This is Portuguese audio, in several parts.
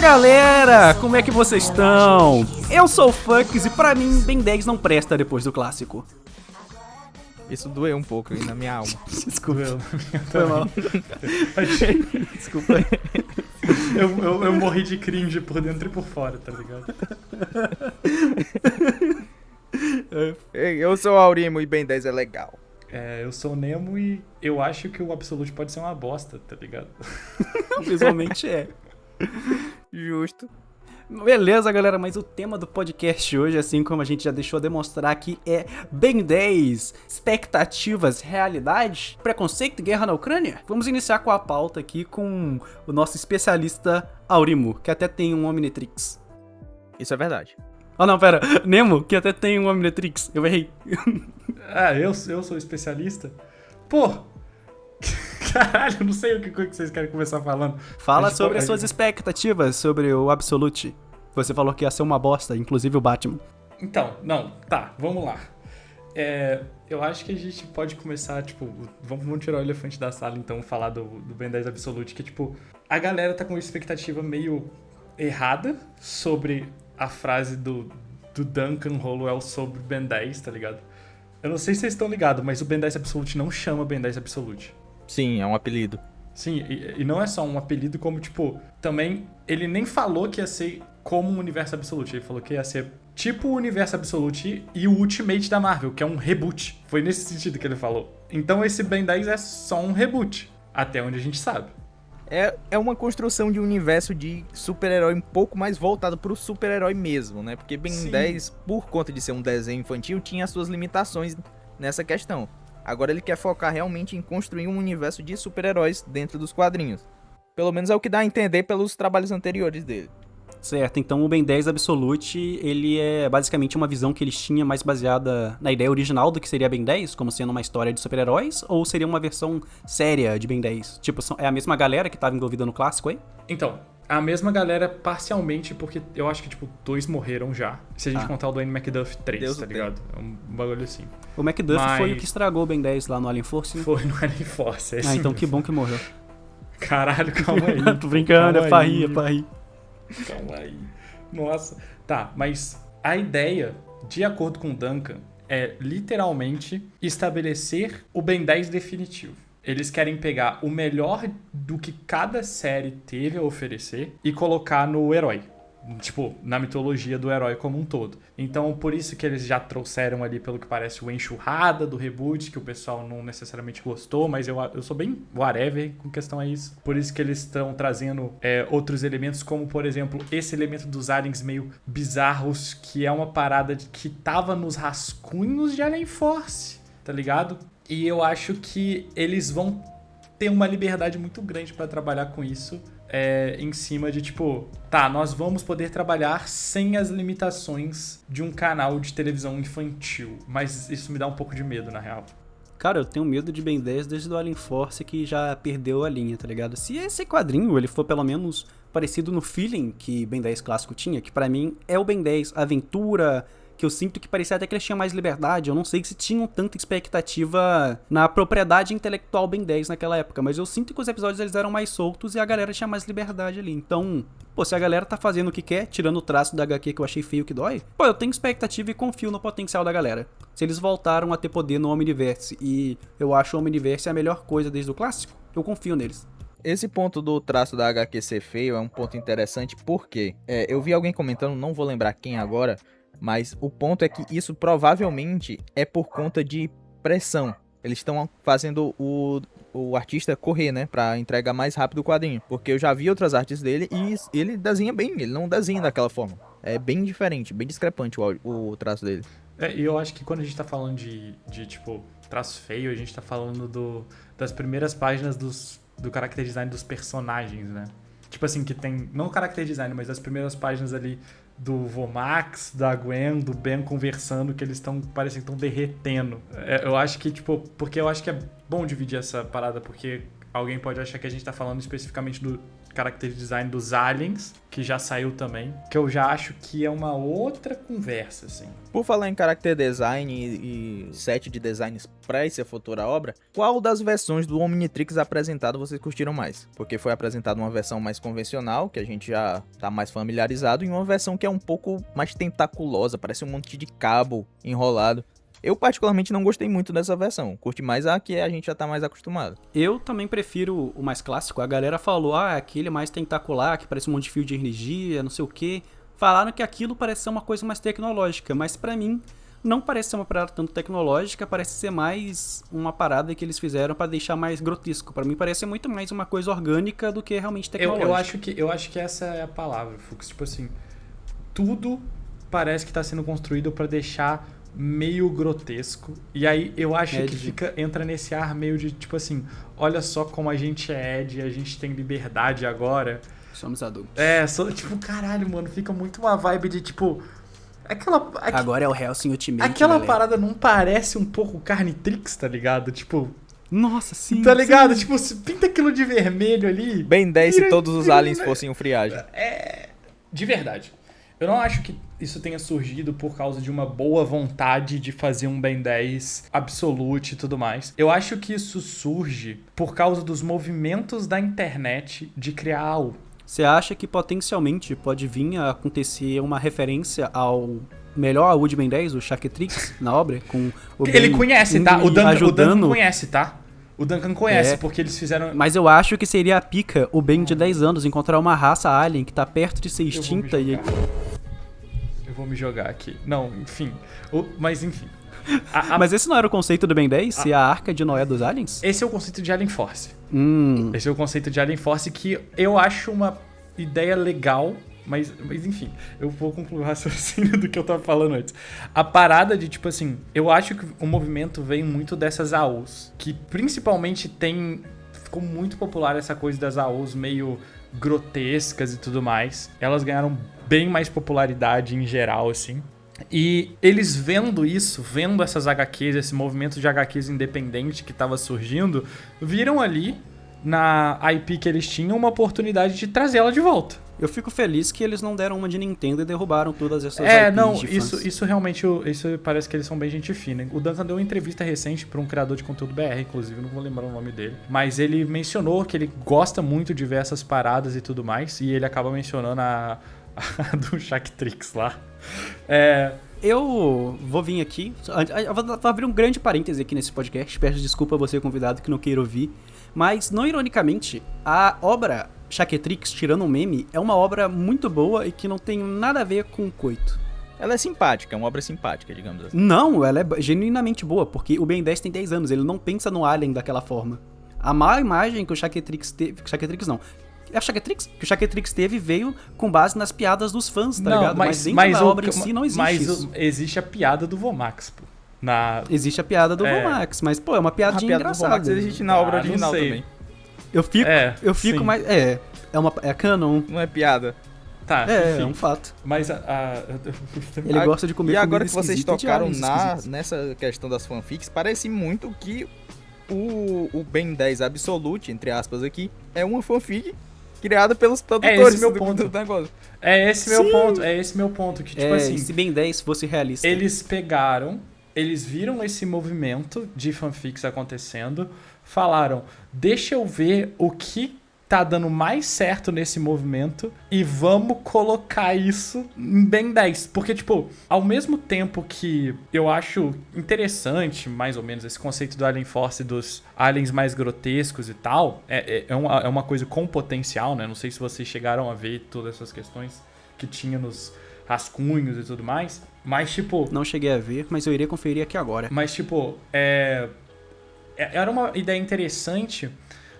galera, como é que vocês estão? Eu sou o Funks e pra mim Ben 10 não presta depois do clássico. Isso doeu um pouco aí na minha alma. Desculpa, foi mal. Desculpa aí. Eu morri de cringe por dentro e por fora, tá ligado? Eu sou o Aurimo e Ben 10 é legal. Eu sou o Nemo e eu acho que o Absolute pode ser uma bosta, tá ligado? Visualmente é. Justo. Beleza, galera, mas o tema do podcast hoje, assim como a gente já deixou demonstrar aqui, é Ben 10, expectativas, realidade, preconceito e guerra na Ucrânia. Vamos iniciar com a pauta aqui com o nosso especialista Aurimo, que até tem um Omnitrix. Isso é verdade. Oh não, pera, Nemo, que até tem um Omnitrix, eu errei. Eu sou especialista? Pô, caralho, eu não sei o que vocês querem começar falando. Fala sobre as suas expectativas sobre o Absolute. Você falou que ia ser uma bosta, inclusive o Batman. Então, vamos lá. Eu acho que a gente pode começar, vamos tirar o elefante da sala, então, falar do Ben 10 Absolute, que, a galera tá com uma expectativa meio errada sobre a frase do Duncan Hollowell sobre o Ben 10, tá ligado? Eu não sei se vocês estão ligados, mas o Ben 10 Absolute não chama Ben 10 Absolute. Sim, é um apelido. Sim, e não é só um apelido, como, também ele nem falou que ia ser como um Universo Absolute. Ele falou que ia ser tipo o Universo Absolute e o Ultimate da Marvel, que é um reboot. Foi nesse sentido que ele falou. Então esse Ben 10 é só um reboot, até onde a gente sabe. É uma construção de um universo de super-herói um pouco mais voltado pro super-herói mesmo, né? Porque Ben 10, por conta de ser um desenho infantil, tinha as suas limitações nessa questão. Agora ele quer focar realmente em construir um universo de super-heróis dentro dos quadrinhos. Pelo menos é o que dá a entender pelos trabalhos anteriores dele. Certo, então o Ben 10 Absolute, ele é basicamente uma visão que eles tinham mais baseada na ideia original do que seria Ben 10, como sendo uma história de super-heróis, ou seria uma versão séria de Ben 10? É a mesma galera que estava envolvida no clássico aí? Então, a mesma galera parcialmente, porque eu acho que, 2 morreram já. Se a gente contar o Dwayne McDuff 3, Deus tá ligado? É um bagulho assim. O McDuff foi o que estragou o Ben 10 lá no Alien Force, né? Foi no Alien Force, então mesmo. Que bom que morreu. Caralho, calma aí. Tô brincando, é pra rir. Calma aí. Nossa. Tá, mas a ideia, de acordo com o Duncan, é literalmente estabelecer o Ben 10 definitivo. Eles querem pegar o melhor do que cada série teve a oferecer e colocar no herói. Na mitologia do herói como um todo. Então, por isso que eles já trouxeram ali, pelo que parece, o enxurrada do reboot, que o pessoal não necessariamente gostou, mas eu sou bem whatever com questão a isso. Por isso que eles estão trazendo outros elementos, como, por exemplo, esse elemento dos aliens meio bizarros, que é uma parada que tava nos rascunhos de Alien Force, tá ligado? E eu acho que eles vão ter uma liberdade muito grande pra trabalhar com isso. Em cima de nós vamos poder trabalhar sem as limitações de um canal de televisão infantil. Mas isso me dá um pouco de medo, na real. Cara, eu tenho medo de Ben 10 desde o Alien Force, que já perdeu a linha, tá ligado? Se esse quadrinho ele for pelo menos parecido no feeling que Ben 10 clássico tinha, que pra mim é o Ben 10 aventura, que eu sinto que parecia até que eles tinham mais liberdade. Eu não sei se tinham tanta expectativa na propriedade intelectual Ben 10 naquela época, mas eu sinto que os episódios eles eram mais soltos e a galera tinha mais liberdade ali. Então, se a galera tá fazendo o que quer, tirando o traço da HQ que eu achei feio que dói, eu tenho expectativa e confio no potencial da galera. Se eles voltaram a ter poder no Omniverse e eu acho o Omniverse a melhor coisa desde o clássico, eu confio neles. Esse ponto do traço da HQ ser feio é um ponto interessante porque eu vi alguém comentando, não vou lembrar quem agora, mas o ponto é que isso provavelmente é por conta de pressão. Eles estão fazendo o artista correr, né? Pra entregar mais rápido o quadrinho. Porque eu já vi outras artes dele e ele desenha bem. Ele não desenha daquela forma. É bem diferente, bem discrepante o traço dele. E eu acho que quando a gente tá falando de traço feio, a gente tá falando das primeiras páginas do character design dos personagens, né? Que tem, não o character design, mas as primeiras páginas ali do Vomax, da Gwen, do Ben conversando, que eles parecem que estão derretendo. Eu acho que, porque eu acho que é bom dividir essa parada, porque alguém pode achar que a gente tá falando especificamente do character design dos aliens, que já saiu também, que eu já acho que é uma outra conversa, assim. Por falar em character design e set de designs pra essa futura obra, qual das versões do Omnitrix apresentado vocês curtiram mais? Porque foi apresentada uma versão mais convencional, que a gente já tá mais familiarizado, e uma versão que é um pouco mais tentaculosa, parece um monte de cabo enrolado. Eu particularmente não gostei muito dessa versão, curti mais a que a gente já tá mais acostumado. Eu também prefiro o mais clássico. A galera falou, aquele mais tentacular, que parece um monte de fio de energia, não sei o quê. Falaram que aquilo parece ser uma coisa mais tecnológica, mas pra mim não parece ser uma parada tanto tecnológica, parece ser mais uma parada que eles fizeram pra deixar mais grotesco. Pra mim parece muito mais uma coisa orgânica do que realmente tecnológica. Eu acho que essa é a palavra, Fux. Tipo assim, tudo parece que tá sendo construído pra deixar meio grotesco. E aí eu acho que entra nesse ar meio de tipo assim, olha só como a gente é Ed, a gente tem liberdade agora. Somos adultos. Tipo, caralho, mano, fica muito uma vibe de tipo... Agora é o Hellsing Ultimate. Aquela galera. parada não parece um pouco Carnitrix, tá ligado? Tipo... Nossa, sim. Tá ligado? Sim. Tipo, se pinta aquilo de vermelho ali... Ben 10 se todos os aliens fossem um friagem. De verdade. Eu não acho que isso tenha surgido por causa de uma boa vontade de fazer um Ben 10 absolute e tudo mais. Eu acho que isso surge por causa dos movimentos da internet de criar AU. Você acha que potencialmente pode vir a acontecer uma referência ao melhor AU de Ben 10, o Chaketrix, na obra? Com o Ele Ben conhece, tá? O Duncan ajudando... conhece, tá? O Duncan conhece, porque eles fizeram... Mas eu acho que seria a pica o Ben de 10 anos encontrar uma raça alien que tá perto de ser extinta e... Eu vou me jogar aqui. Não, enfim. Mas enfim. Mas esse não era o conceito do Ben 10? Ser a Arca de Noé dos aliens? Esse é o conceito de Alien Force. Esse é o conceito de Alien Force que eu acho uma ideia legal, mas enfim, eu vou concluir o raciocínio do que eu tava falando antes. A parada de, tipo assim, eu acho que o movimento veio muito dessas AOs, que principalmente ficou muito popular essa coisa das AOs meio grotescas e tudo mais. Elas ganharam bem mais popularidade em geral, assim. E eles vendo essas HQs, esse movimento de HQs independente que tava surgindo, viram ali, na IP que eles tinham, uma oportunidade de trazê-la de volta. Eu fico feliz que eles não deram uma de Nintendo e derrubaram todas essas IPs não, de fãs. isso realmente, isso parece que eles são bem gente fina. O Duncan deu uma entrevista recente pra um criador de conteúdo BR, inclusive, não vou lembrar o nome dele. Mas ele mencionou que ele gosta muito de ver essas paradas e tudo mais, e ele acaba mencionando a do Chaketrix lá. Eu vou vir aqui, eu vou abrir um grande parêntese aqui nesse podcast, peço desculpa a você, convidado, que não queira ouvir, mas, não ironicamente, a obra Chaketrix, tirando um meme, é uma obra muito boa e que não tem nada a ver com o coito. Ela é simpática, é uma obra simpática, digamos assim. Não, ela é genuinamente boa, porque o Ben 10 tem 10 anos, ele não pensa no Alien daquela forma. A má imagem que o Chaketrix teve... Chaketrix não. É o Chaketrix? Que o Chaketrix teve veio com base nas piadas dos fãs, tá ligado? Mas dentro da obra em si não existe isso. Existe a piada do Vomax, pô. Existe a piada do Vomax, mas, pô, é uma piadinha engraçada. A piada do Vomax existe na obra original também. Eu fico mais... É canon. Não é piada. Tá, é um fato. Mas ele gosta de comer. E agora que vocês tocaram nessa questão das fanfics, parece muito que o Ben 10 Absolute, entre aspas aqui, é uma fanfic criada pelos produtores do negócio. É esse meu ponto. Que, tipo assim, se Ben 10 fosse realista. Eles viram esse movimento de fanfics acontecendo, falaram, deixa eu ver o que tá dando mais certo nesse movimento e vamos colocar isso em Ben 10. Porque, tipo, ao mesmo tempo que eu acho interessante, mais ou menos, esse conceito do Alien Force, dos aliens mais grotescos e tal, é uma coisa com potencial, né? Não sei se vocês chegaram a ver todas essas questões que tinha nos rascunhos e tudo mais, mas, tipo... Não cheguei a ver, mas eu iria conferir aqui agora. Mas, tipo, era uma ideia interessante...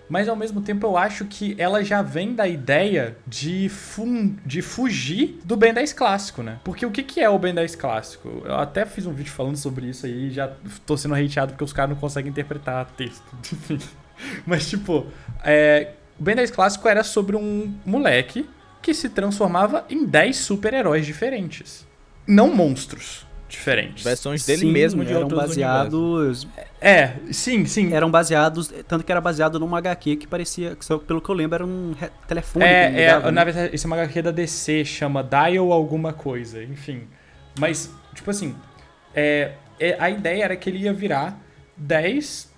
Mas, ao mesmo tempo, eu acho que ela já vem da ideia de fugir do Ben 10 clássico, né? Porque o que é o Ben 10 clássico? Eu até fiz um vídeo falando sobre isso aí e já tô sendo hateado porque os caras não conseguem interpretar texto. Enfim. Mas, tipo, o Ben 10 clássico era sobre um moleque que se transformava em 10 super-heróis diferentes. Não monstros. diferentes. Versões dele Sim, mesmo de eram outros baseados. Sim. Eram baseados. Tanto que era baseado numa HQ que parecia. Que, pelo que eu lembro, era um telefone. que ele ligava, na né? verdade, isso é uma HQ da DC, chama Dial alguma coisa, enfim. Mas, tipo assim, a ideia era que ele ia virar 10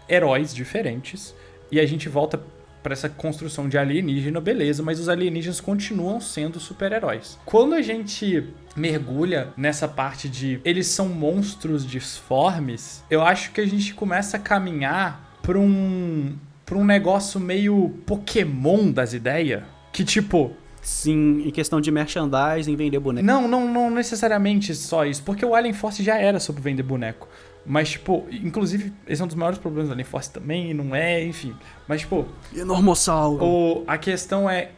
heróis diferentes, e a gente volta pra essa construção de alienígena, beleza, mas os alienígenas continuam sendo super-heróis. Quando a gente mergulha nessa parte de eles são monstros disformes, eu acho que a gente começa a caminhar pra um negócio meio Pokémon das ideias, que tipo... Sim, em questão de merchandising, vender boneco. Não necessariamente só isso, porque o Alien Force já era sobre vender boneco. Mas, tipo, inclusive, esse é um dos maiores problemas do Alien Force também, não é, enfim. Mas, tipo... Enormossauro. A questão é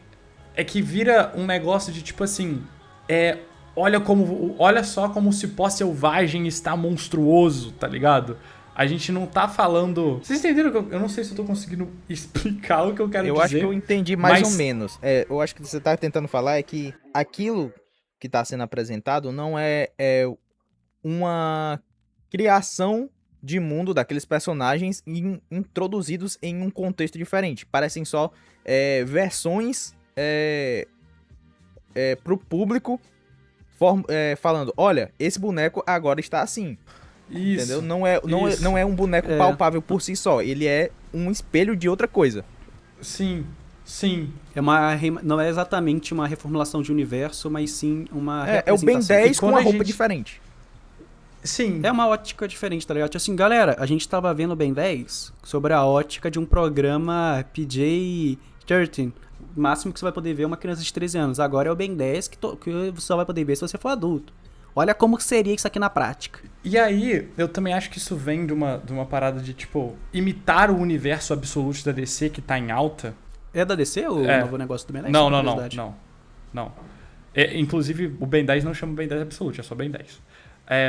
que vira um negócio de, tipo assim... Olha só como o cipó selvagem está monstruoso, tá ligado? A gente não tá falando... Vocês entenderam que eu não sei se eu tô conseguindo explicar o que eu quero dizer. Eu acho que eu entendi mais ou menos. Eu acho que você tá tentando falar é que aquilo que tá sendo apresentado não é uma criação de mundo daqueles personagens introduzidos em um contexto diferente. Parecem só versões pro público falando, olha, esse boneco agora está assim. Isso. Entendeu? Não é um boneco palpável por si só. Ele é um espelho de outra coisa. Sim. Não é exatamente uma reformulação de universo, mas sim uma É o Ben 10 com uma roupa diferente. Sim. É uma ótica diferente, tá ligado? Tipo assim, galera, a gente tava vendo o Ben 10 sobre a ótica de um programa PG-13. O máximo que você vai poder ver é uma criança de 13 anos. Agora é o Ben 10 que você só vai poder ver se você for adulto. Olha como seria isso aqui na prática. E aí, eu também acho que isso vem de uma parada de, tipo, imitar o universo absoluto da DC que tá em alta. É da DC o novo negócio do Ben 10? Não. Inclusive, o Ben 10 não chama Ben 10 absoluto, é só Ben 10.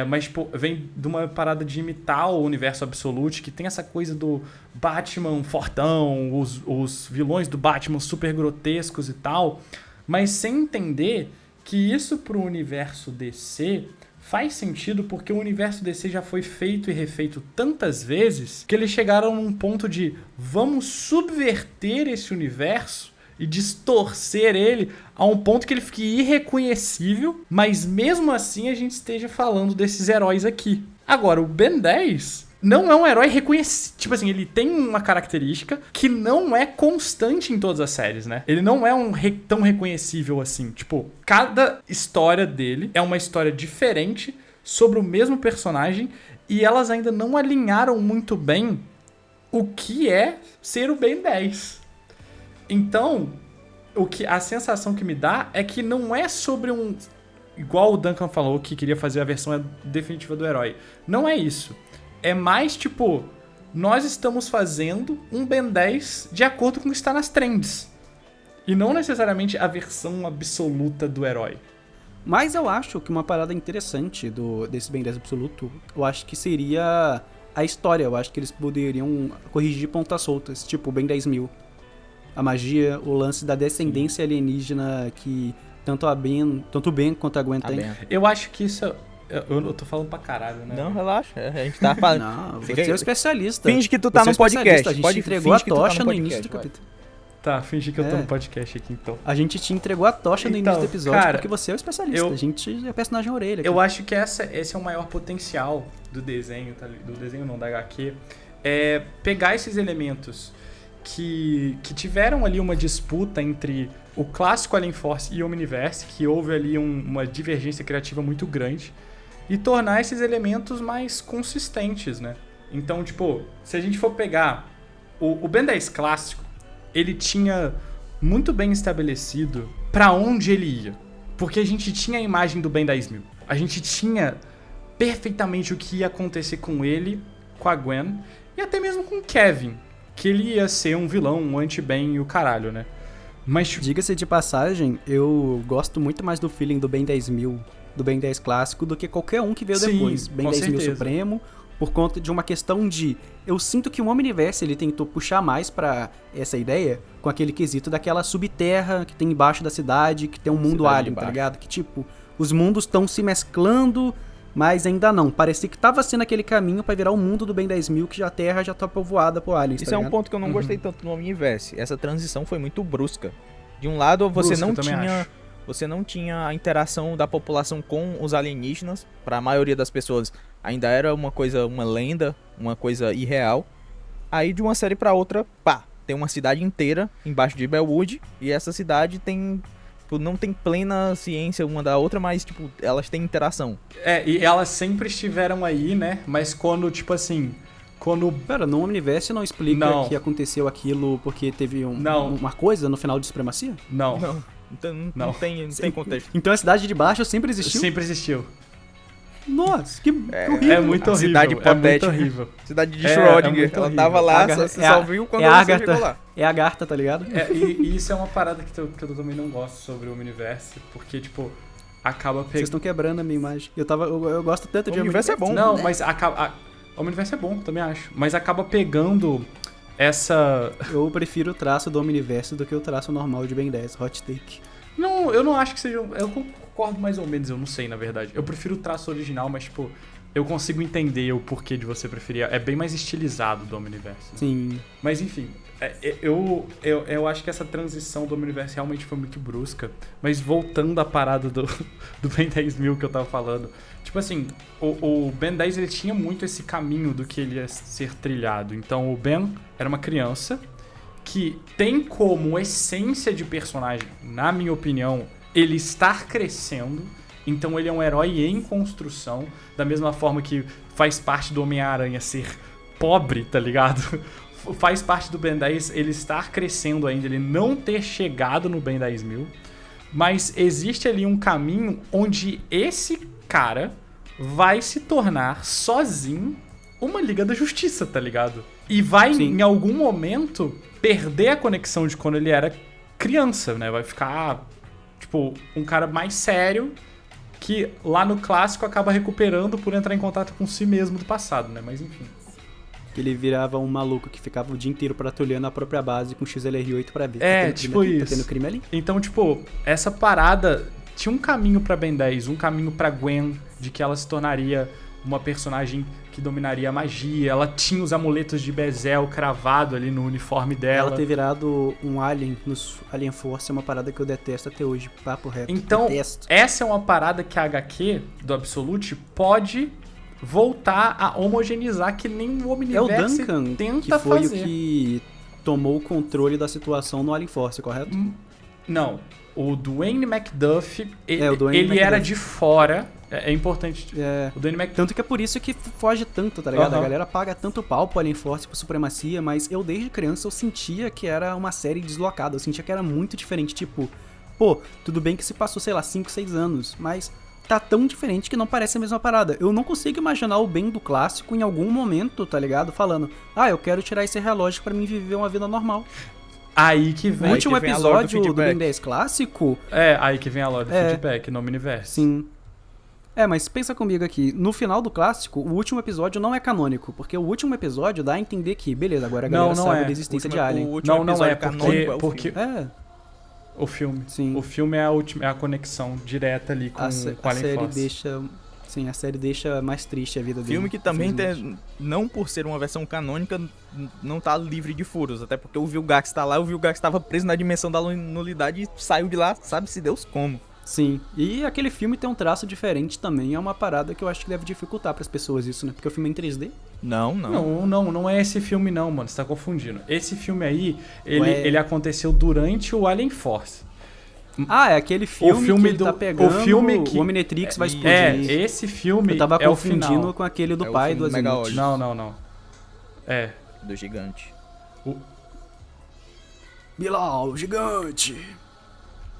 Mas, tipo, vem de uma parada de imitar o universo absoluto, que tem essa coisa do Batman fortão, os vilões do Batman super grotescos e tal, mas sem entender que isso pro universo DC faz sentido porque o universo DC já foi feito e refeito tantas vezes que eles chegaram num ponto de vamos subverter esse universo e distorcer ele a um ponto que ele fique irreconhecível, mas mesmo assim a gente esteja falando desses heróis aqui. Agora, o Ben 10 não é um herói reconhecido. Tipo assim, ele tem uma característica que não é constante em todas as séries, né? Ele não é tão reconhecível assim. Tipo, cada história dele é uma história diferente sobre o mesmo personagem e elas ainda não alinharam muito bem o que é ser o Ben 10. Então, a sensação que me dá é que não é sobre um... Igual o Duncan falou que queria fazer a versão definitiva do herói. Não é isso. É mais tipo, nós estamos fazendo um Ben 10 de acordo com o que está nas trends. E não necessariamente a versão absoluta do herói. Mas eu acho que uma parada interessante desse Ben 10 absoluto, eu acho que seria a história. Eu acho que eles poderiam corrigir pontas soltas, tipo o Ben 10.000. A magia, o lance da descendência alienígena que tanto o Ben quanto a Gwen tem. Eu acho que isso... Eu tô falando pra caralho, né? Não, relaxa. A gente tá falando. Não, você é o especialista. Finge que tu tá no podcast. A gente entregou a tocha no início do capítulo. Tá, finge que eu tô no podcast aqui, então. A gente te entregou a tocha no início do episódio, porque você é o especialista. A gente é o personagem orelha. Eu acho que esse é o maior potencial do desenho, da HQ. É pegar esses elementos que tiveram ali uma disputa entre o clássico Alien Force e o Omniverse, que houve ali uma divergência criativa muito grande, e tornar esses elementos mais consistentes, né? Então, tipo, se a gente for pegar o Ben 10 clássico, ele tinha muito bem estabelecido pra onde ele ia. Porque a gente tinha a imagem do Ben 10.000. A gente tinha perfeitamente o que ia acontecer com ele, com a Gwen, e até mesmo com o Kevin, que ele ia ser um vilão, um anti-Ben e o caralho, né? Mas... Diga-se de passagem, eu gosto muito mais do feeling do Ben 10.000, do Ben 10 clássico, do que qualquer um que veio depois. Ben 10.000 Supremo, por conta de uma questão de... Eu sinto que o Omniverse, ele tentou puxar mais pra essa ideia, com aquele quesito daquela subterra que tem embaixo da cidade, que tem um mundo alien, tá ligado? Que, tipo, os mundos estão se mesclando Mas ainda não. Parecia que tava sendo aquele caminho pra virar o mundo do Ben 10.000, que a Terra já tá povoada por aliens, Isso tá é um ligado? ponto que eu não gostei tanto no Omniverse. Essa transição foi muito brusca. De um lado, você não tinha a interação da população com os alienígenas. Para a maioria das pessoas, ainda era uma lenda, uma coisa irreal. Aí, de uma série para outra, pá, tem uma cidade inteira embaixo de Bellwood. E essa cidade não tem plena ciência uma da outra, mas, tipo, elas têm interação. E elas sempre estiveram aí, né? Mas quando, tipo assim... Pera, no Omniverse não explica que aconteceu aquilo porque teve uma coisa no final de Supremacia? Não. Não tem contexto. Então a cidade de baixo sempre existiu? Sempre existiu. Nossa, que horrível. É muito horrível. Cidade hipotética. É muito horrível. Cidade de Schrödinger. Ela tava lá, você só viu quando você chegou lá. É a Agartha, tá ligado? E isso é uma parada que eu também não gosto sobre o Omniverse, porque, tipo, acaba pegando... Vocês estão quebrando a minha imagem. Eu gosto tanto de Omniverse. O Omniverse é bom. Não, mas o Omniverse é bom, também acho. Mas acaba pegando essa... Eu prefiro o traço do Omniverse do que o traço normal de Ben 10, hot take. Não, eu não acho que seja... Eu concordo mais ou menos, eu não sei, na verdade. Eu prefiro o traço original, mas, tipo, eu consigo entender o porquê de você preferir. É bem mais estilizado do Omniverse. Sim. Mas, enfim, eu acho que essa transição do Omniverse realmente foi muito brusca. Mas voltando à parada do Ben 10.000 que eu tava falando... Tipo assim, o Ben 10 ele tinha muito esse caminho do que ele ia ser trilhado. Então, o Ben era uma criança que tem como essência de personagem, na minha opinião, ele estar crescendo. Então ele é um herói em construção, da mesma forma que faz parte do Homem-Aranha ser pobre, tá ligado? Faz parte do Ben 10 ele estar crescendo ainda, ele não ter chegado no Ben 10.000. Mas existe ali um caminho onde esse cara vai se tornar sozinho uma Liga da Justiça, tá ligado? E vai, em algum momento, perder a conexão de quando ele era criança, né? Vai ficar, tipo, um cara mais sério que lá no clássico acaba recuperando por entrar em contato com si mesmo do passado, né? Mas enfim. Ele virava um maluco que ficava o dia inteiro patrulhando a própria base com XLR8 pra ver. Tipo aqui, isso. Tá tendo crime ali? Então, tipo, essa parada tinha um caminho pra Ben 10, um caminho pra Gwen, de que ela se tornaria uma personagem que dominaria a magia. Ela tinha os amuletos de Bezel cravado ali no uniforme dela. Ela ter virado um alien nos Alien Force é uma parada que eu detesto até hoje, papo reto. Então, detesto. Essa é uma parada que a HQ do Absolute pode voltar a homogeneizar, que nem o Omniverse é o Duncan tenta que foi fazer. o que tomou o controle da situação no Alien Force, correto? Não. O Dwayne McDuff, ele McDuff. era de fora. É importante. O Dwayne McDuff. Tanto que é por isso que foge tanto, tá ligado? Uhum. A galera paga tanto pau pro Alien Force, pro Supremacia, mas eu desde criança eu sentia que era uma série deslocada. Eu sentia que era muito diferente. Tipo, pô, tudo bem que se passou, sei lá, 5, 6 anos, mas tá tão diferente que não parece a mesma parada. Eu não consigo imaginar o Ben do clássico em algum momento, tá ligado? Falando, eu quero tirar esse relógio pra mim viver uma vida normal. Aí que vem. O último que vem episódio do Ben 10 clássico... Aí que vem a lore do feedback no Omniverse. Sim. Mas pensa comigo aqui, no final do clássico, o último episódio não é canônico, porque o último episódio dá a entender que, beleza, agora a galera sabe da existência de Alien. Não é porque o filme. Sim. O filme é a conexão direta ali com o Alien Force. A série deixa mais triste a vida dele. Filme que também, não por ser uma versão canônica, não tá livre de furos. Até porque o Vilgax tá lá, o Vilgax tava preso na dimensão da nulidade e saiu de lá, sabe-se Deus como. Sim, e aquele filme tem um traço diferente também, é uma parada que eu acho que deve dificultar pras pessoas isso, né? Porque o filme é em 3D. Não é esse filme não, mano, você tá confundindo. Esse filme aí, ele aconteceu durante o Alien Force. É aquele filme que ele tá pegando, o Omnitrix vai explodir. Esse filme eu tava confundindo o final. com aquele do pai do Azimuth. Não. Do gigante. Bilal, o gigante.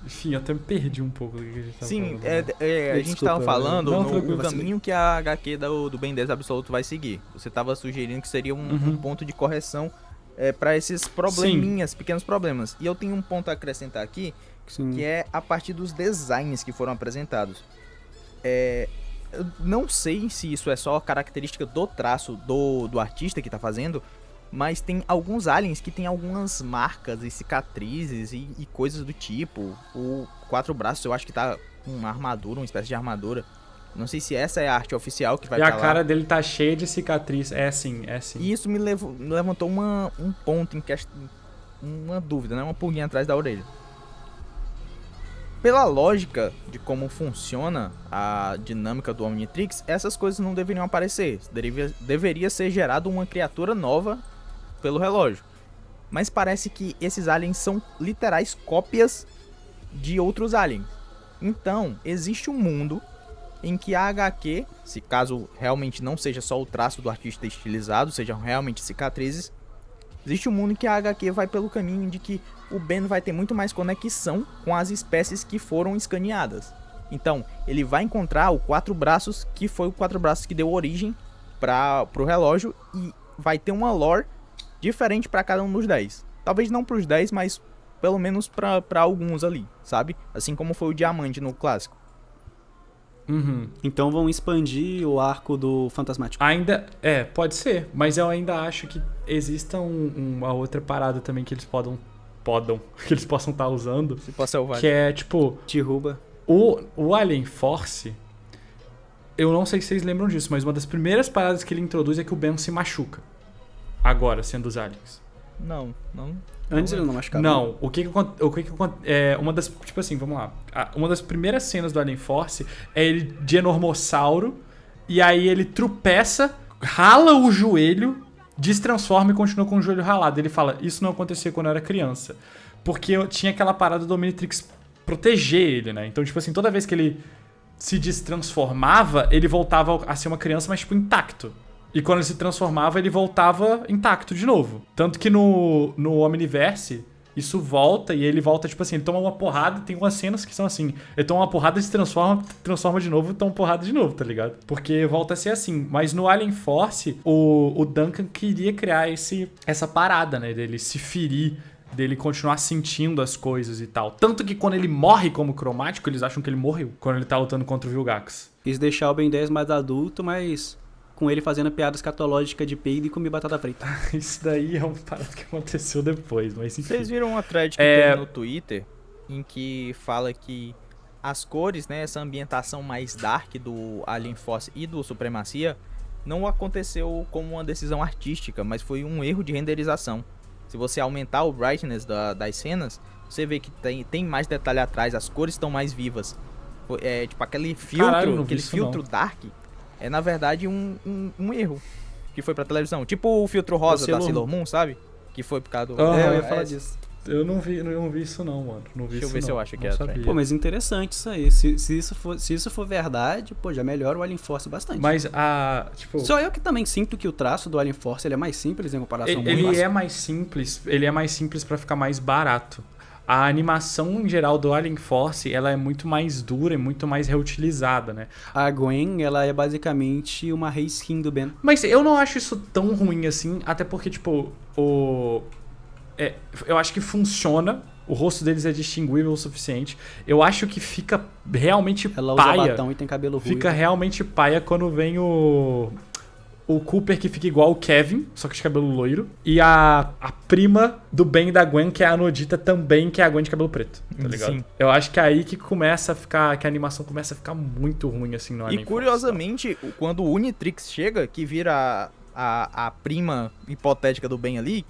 Enfim, eu até me perdi um pouco do que a gente tava falando. A gente tava falando no vacilei. caminho que a HQ do Ben 10 Absoluto vai seguir. Você tava sugerindo que seria um ponto de correção pra esses probleminhas, pequenos problemas. E eu tenho um ponto a acrescentar aqui, que é a partir dos designs que foram apresentados. Eu não sei se isso é só característica do traço do artista que tá fazendo, mas tem alguns aliens que tem algumas marcas e cicatrizes e coisas do tipo. O Quatro Braços eu acho que tá com uma armadura, uma espécie de armadura. Não sei se essa é a arte oficial que vai E pra a lá. cara dele tá cheia de cicatriz. É sim, é sim. E isso me levantou um ponto em questão, uma dúvida, né? Uma pulguinha atrás da orelha. Pela lógica de como funciona a dinâmica do Omnitrix, essas coisas não deveriam aparecer. Deveria ser gerada uma criatura nova pelo relógio. Mas parece que esses aliens são literais cópias de outros aliens. Então, existe um mundo em que a HQ, se caso realmente não seja só o traço do artista estilizado, sejam realmente cicatrizes, existe um mundo em que a HQ vai pelo caminho de que o Ben vai ter muito mais conexão com as espécies que foram escaneadas. Então, ele vai encontrar o Quatro Braços, que foi o Quatro Braços que deu origem pro relógio, e vai ter uma lore diferente para cada um dos 10. Talvez não pros 10, mas pelo menos pra alguns ali, sabe? Assim como foi o Diamante no clássico. Uhum. Então vão expandir o arco do Fantasmático. Ainda. Pode ser. Mas eu ainda acho que exista uma outra parada também que eles que eles possam estar usando. Se for selvagem. Que é tipo. Derruba. O Alien Force. Eu não sei se vocês lembram disso, mas uma das primeiras paradas que ele introduz é que o Ben se machuca. Agora, sendo os aliens. Não. Antes ele não machucava. Não, uma das, tipo assim, vamos lá. Uma das primeiras cenas do Alien Force é ele de enormossauro, e aí ele tropeça, rala o joelho, destransforma e continua com o joelho ralado. Ele fala, isso não acontecia quando eu era criança. Porque eu tinha aquela parada do Omnitrix proteger ele, né? Então, tipo assim, toda vez que ele se destransformava, ele voltava a ser uma criança, mas tipo, intacto. E quando ele se transformava, ele voltava intacto de novo. Tanto que no Omniverse, isso volta e ele volta, tipo assim, ele toma uma porrada, tem umas cenas que são assim, ele toma uma porrada, se transforma de novo e toma uma porrada de novo, tá ligado? Porque volta a ser assim. Mas no Alien Force, o Duncan queria criar essa parada, né, dele se ferir, dele continuar sentindo as coisas e tal. Tanto que quando ele morre como cromático, eles acham que ele morreu, quando ele tá lutando contra o Vilgax. Quis deixar o Ben 10 mais adulto, mas com ele fazendo piada escatológica de peido e comer batata frita. Isso daí é uma parada que aconteceu depois, mas enfim. Vocês viram uma thread que tem no Twitter em que fala que as cores, né, essa ambientação mais dark do Alien Force e do Supremacia não aconteceu como uma decisão artística, mas foi um erro de renderização. Se você aumentar o brightness das cenas, você vê que tem mais detalhe atrás, as cores estão mais vivas. É tipo aquele filtro, Caralho, aquele filtro não. dark, é na verdade um erro que foi pra televisão. Tipo o filtro rosa da Sailor Moon, sabe? Que foi por causa do... Eu ia falar disso. Eu não vi isso não, mano. Deixa eu ver se eu acho que não é sabia. Pô, mas interessante isso aí. Se isso for verdade, pô, já melhora o Alien Force bastante. Mas tipo... Só eu que também sinto que o traço do Alien Force ele é mais simples em comparação ao Ele é mais simples pra ficar mais barato. A animação em geral do Alien Force, ela é muito mais dura e muito mais reutilizada, né? A Gwen, ela é basicamente uma reskin do Ben. Mas eu não acho isso tão ruim assim, até porque, tipo, eu acho que funciona. O rosto deles é distinguível o suficiente. Eu acho que fica realmente Ela usa paia. batom e tem cabelo ruivo. Fica realmente paia quando vem o Cooper, que fica igual o Kevin, só que de cabelo loiro. E a prima do Ben e da Gwen, que é a Anodita também, que é a Gwen de cabelo preto, tá ligado? Sim. Eu acho que é aí que começa a ficar, que a animação começa a ficar muito ruim, assim, no Alien E Force. curiosamente, quando o Unitrix chega, que vira a prima hipotética do Ben ali,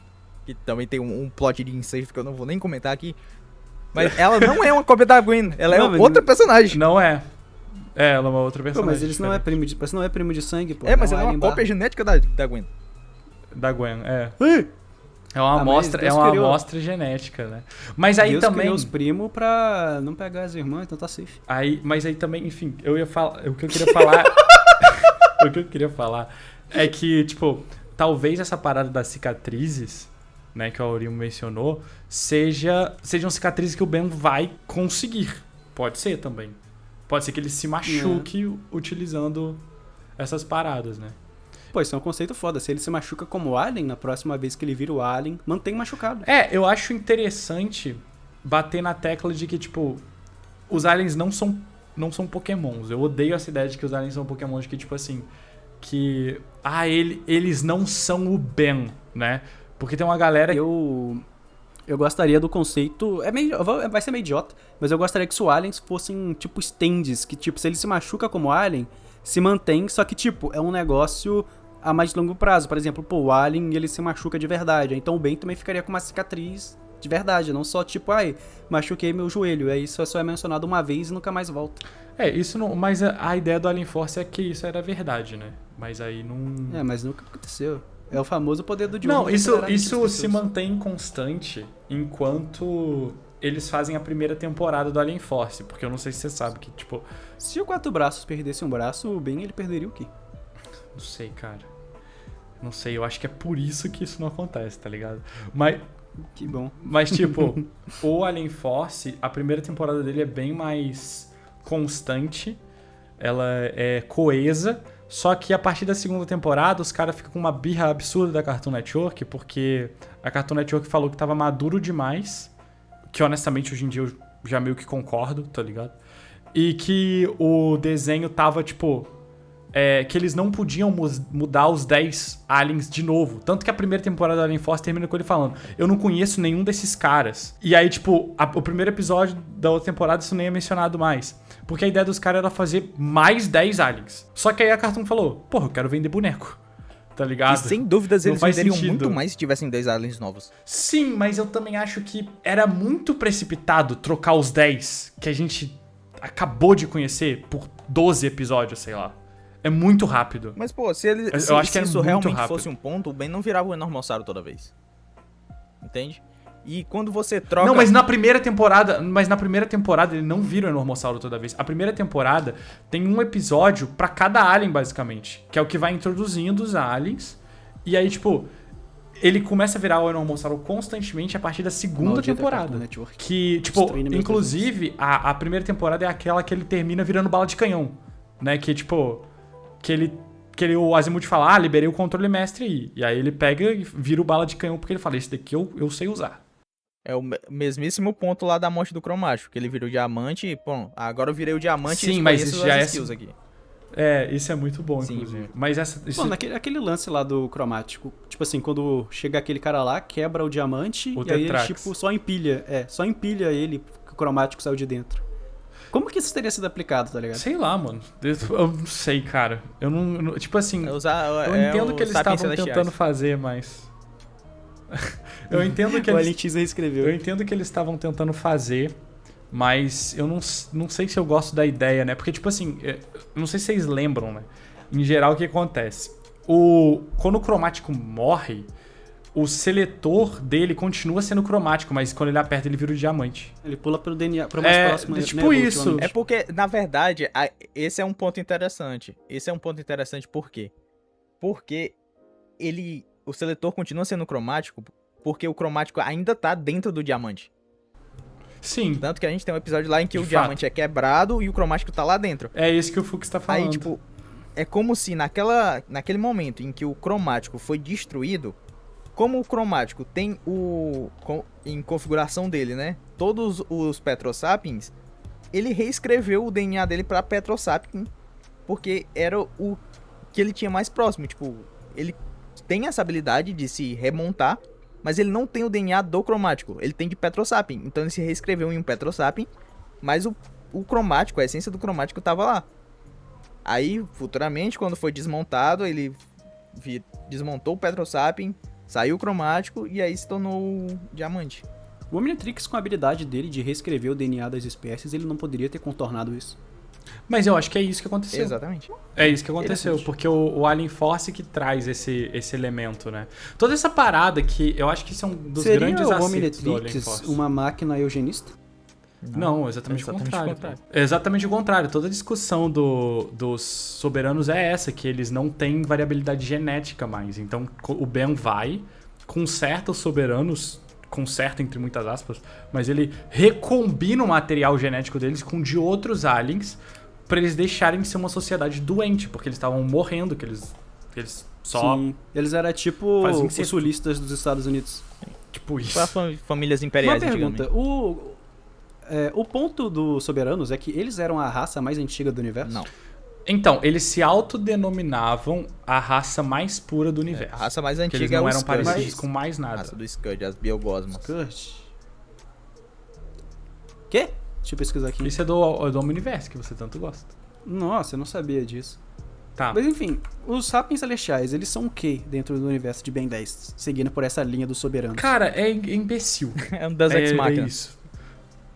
que também tem um plot de incesto que eu não vou nem comentar aqui, mas ela não é uma cópia da Gwen, ela Não, é outra personagem. Não é. Ela é uma outra Pô, personagem. mas eles não é primo de, não é primo de sangue, pô. Mas ela é alien uma cópia barra. genética da Gwen. Da Gwen, é. Ih! É uma mas amostra, Deus é uma criou. amostra genética, né? Mas aí Deus também. criou os primos pra não pegar as irmãs, então tá safe. Mas aí também, enfim, eu ia falar. O que eu queria falar. O que eu queria falar é que, tipo, talvez essa parada das cicatrizes, né, que o Aurimo mencionou, sejam cicatrizes que o Ben vai conseguir. Pode ser também. Pode ser que ele se machuque utilizando essas paradas, né? Pô, isso é um conceito foda. Se ele se machuca como Alien, na próxima vez que ele vira o Alien, mantém machucado. Eu acho interessante bater na tecla de que, tipo, os aliens não são pokémons. Eu odeio essa ideia de que os aliens são pokémons, de que, tipo assim, que... eles não são o Ben, né? Porque tem uma galera... Eu gostaria do conceito. Vai ser meio idiota, mas eu gostaria que os aliens fossem, tipo, stands. Que, tipo, se ele se machuca como alien, se mantém, só que, tipo, é um negócio a mais longo prazo. Por exemplo, pô, o alien, ele se machuca de verdade. Então o Ben também ficaria com uma cicatriz de verdade, não só, tipo, ai, machuquei meu joelho. Aí isso só é mencionado uma vez e nunca mais volta. Isso não. Mas a ideia do Alien Force é que isso era verdade, né? Mas aí não. Mas nunca aconteceu. É o famoso poder do Não, Diogo. isso se mantém constante enquanto eles fazem a primeira temporada do Alien Force. Porque eu não sei se você sabe que, tipo. Se o Quatro Braços perdesse um braço, o Ben, ele perderia o quê? Não sei, cara. Não sei, eu acho que é por isso que isso não acontece, tá ligado? Mas. Que bom. Mas, tipo, o Alien Force, a primeira temporada dele é bem mais constante. Ela é coesa. Só que a partir da segunda temporada, os caras ficam com uma birra absurda da Cartoon Network, porque a Cartoon Network falou que tava maduro demais, que honestamente hoje em dia eu já meio que concordo, tá ligado? E que o desenho tava, tipo, que eles não podiam mudar os 10 aliens de novo. Tanto que a primeira temporada do Alien Force termina com ele falando: eu não conheço nenhum desses caras. E aí, tipo, o primeiro episódio da outra temporada isso nem é mencionado mais. Porque a ideia dos caras era fazer mais 10 aliens. Só que aí a Cartoon falou: porra, eu quero vender boneco. Tá ligado? E sem dúvidas eles Não faz venderiam sentido. muito mais se tivessem 10 aliens novos. Sim, mas eu também acho que era muito precipitado trocar os 10 que a gente acabou de conhecer por 12 episódios, sei lá. É muito rápido. Mas, pô, se Eu acho que era isso muito realmente rápido. fosse um ponto, o Ben não virava o Enormossauro toda vez. Entende? E quando você troca... Não, mas na primeira temporada ele não vira o Enormossauro toda vez. A primeira temporada tem um episódio pra cada alien, basicamente. Que é o que vai introduzindo os aliens. E aí, tipo, ele começa a virar o Enormossauro constantemente a partir da segunda Maldita temporada. Cartoon Network. Que, tipo, Destruindo meus inclusive, a primeira temporada é aquela que ele termina virando bala de canhão. Né? Que, tipo, o Azimuth fala: liberei o controle mestre aí. E aí ele pega e vira o bala de canhão porque ele fala: esse daqui eu sei usar. É o mesmíssimo ponto lá da morte do Cromático, que ele virou diamante e, pô, agora eu virei o diamante Sim, e mas conheço isso já as é skills aqui. Isso é muito bom, Sim. inclusive. Mas Pô, aquele lance lá do cromático, tipo assim, quando chega aquele cara lá, quebra o diamante O e aí ele, Tetrax. tipo, só empilha ele, que o cromático saiu de dentro. Como que isso teria sido aplicado, tá ligado? Sei lá, mano. Eu não sei, cara. Eu não tipo assim, eu entendo o que eles Sapiens estavam Celestiais. tentando fazer, mas... Eu entendo que O eles... Alien Teaser escreveu. Eu entendo que eles estavam tentando fazer, mas eu não sei se eu gosto da ideia, né? Porque, tipo assim, eu não sei se vocês lembram, né? Em geral, o que acontece? Quando o cromático morre, o seletor dele continua sendo cromático, mas quando ele aperta, ele vira o diamante. Ele pula pro DNA, pro mais próximo. tipo isso. evolutivamente. É porque, na verdade, esse é um ponto interessante. Por quê? Porque o seletor continua sendo cromático porque o cromático ainda tá dentro do diamante. Sim, Tanto que a gente tem um episódio lá em que De o fato. diamante é quebrado e o cromático tá lá dentro. é isso que o Fux tá falando. Aí, tipo, é como se naquele momento em que o cromático foi destruído, como o cromático tem em configuração dele, né? Todos os Petrosapiens, ele reescreveu o DNA dele pra Petrosapien, porque era o que ele tinha mais próximo. Tipo, ele tem essa habilidade de se remontar, mas ele não tem o DNA do cromático, ele tem de Petrosapien. Então ele se reescreveu em um Petrosapien, mas o cromático, a essência do cromático tava lá. Aí, futuramente, quando foi desmontado, ele desmontou o Petrosapien, saiu o cromático e aí se tornou o diamante. O Omnitrix, com a habilidade dele de reescrever o DNA das espécies, ele não poderia ter contornado isso. Mas eu acho que é isso que aconteceu. Exatamente. É isso que aconteceu, Interessante. porque o Alien Force que traz esse elemento, né? Toda essa parada que eu acho que isso é um dos Seria grandes o acertos do Alien Omnitrix Force. uma máquina eugenista? Não, exatamente o contrário. Exatamente o contrário. Toda a discussão dos soberanos é essa, que eles não têm variabilidade genética mais. Então o Ben vai, conserta os soberanos, conserta entre muitas aspas, mas ele recombina o material genético deles com de outros aliens pra eles deixarem de ser uma sociedade doente, porque eles estavam morrendo, que eles só... Sim. Eles eram tipo Fazem os ser- sulistas dos Estados Unidos. Tipo isso. Para famílias Uma imperiais pergunta. antigamente. O ponto dos soberanos é que eles eram a raça mais antiga do universo? Não. Então, eles se autodenominavam a raça mais pura do universo. A raça mais Porque eles antiga é não o eram Scud. parecidos com mais A nada. raça do Scud, as Biogosmas. Kurt. Quê? Deixa eu pesquisar aqui. Isso é do Omniverse, que você tanto gosta. Nossa, eu não sabia disso. Tá. Mas enfim, os Sapiens Celestiais, eles são o quê dentro do universo de Ben 10? Seguindo por essa linha dos soberanos. Cara, é imbecil. É um Deus Ex Machina. É isso.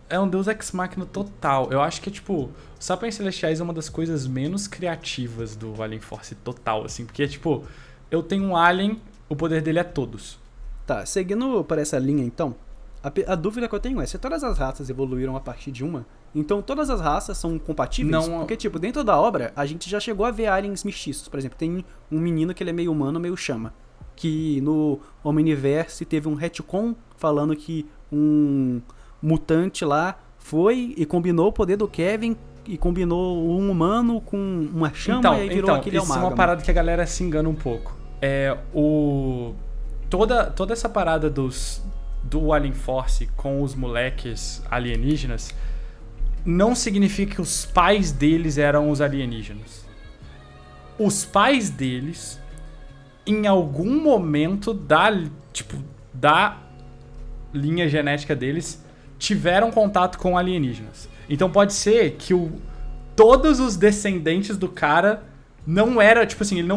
É um Deus Ex Machina total. Eu acho que, tipo, os Sapiens Celestiais é uma das coisas menos criativas do Alien Force total, assim. Porque, tipo, eu tenho um alien, o poder dele é todos. Tá, seguindo por essa linha então, a dúvida que eu tenho é, se todas as raças evoluíram a partir de uma, então todas as raças são compatíveis? Não. Porque, tipo, dentro da obra, a gente já chegou a ver aliens mestiços. Por exemplo, tem um menino que ele é meio humano, meio chama. Que no Omniverse teve um retcon falando que um mutante lá foi e combinou o poder do Kevin e combinou um humano com uma chama e aí virou aquele isso é amálgama. uma parada que a galera se engana um pouco. Toda essa parada do Alien Force com os moleques alienígenas não significa que os pais deles eram os alienígenas. Os pais deles, em algum momento da linha genética deles, tiveram contato com alienígenas. Então pode ser que todos os descendentes do cara não era, tipo assim, ele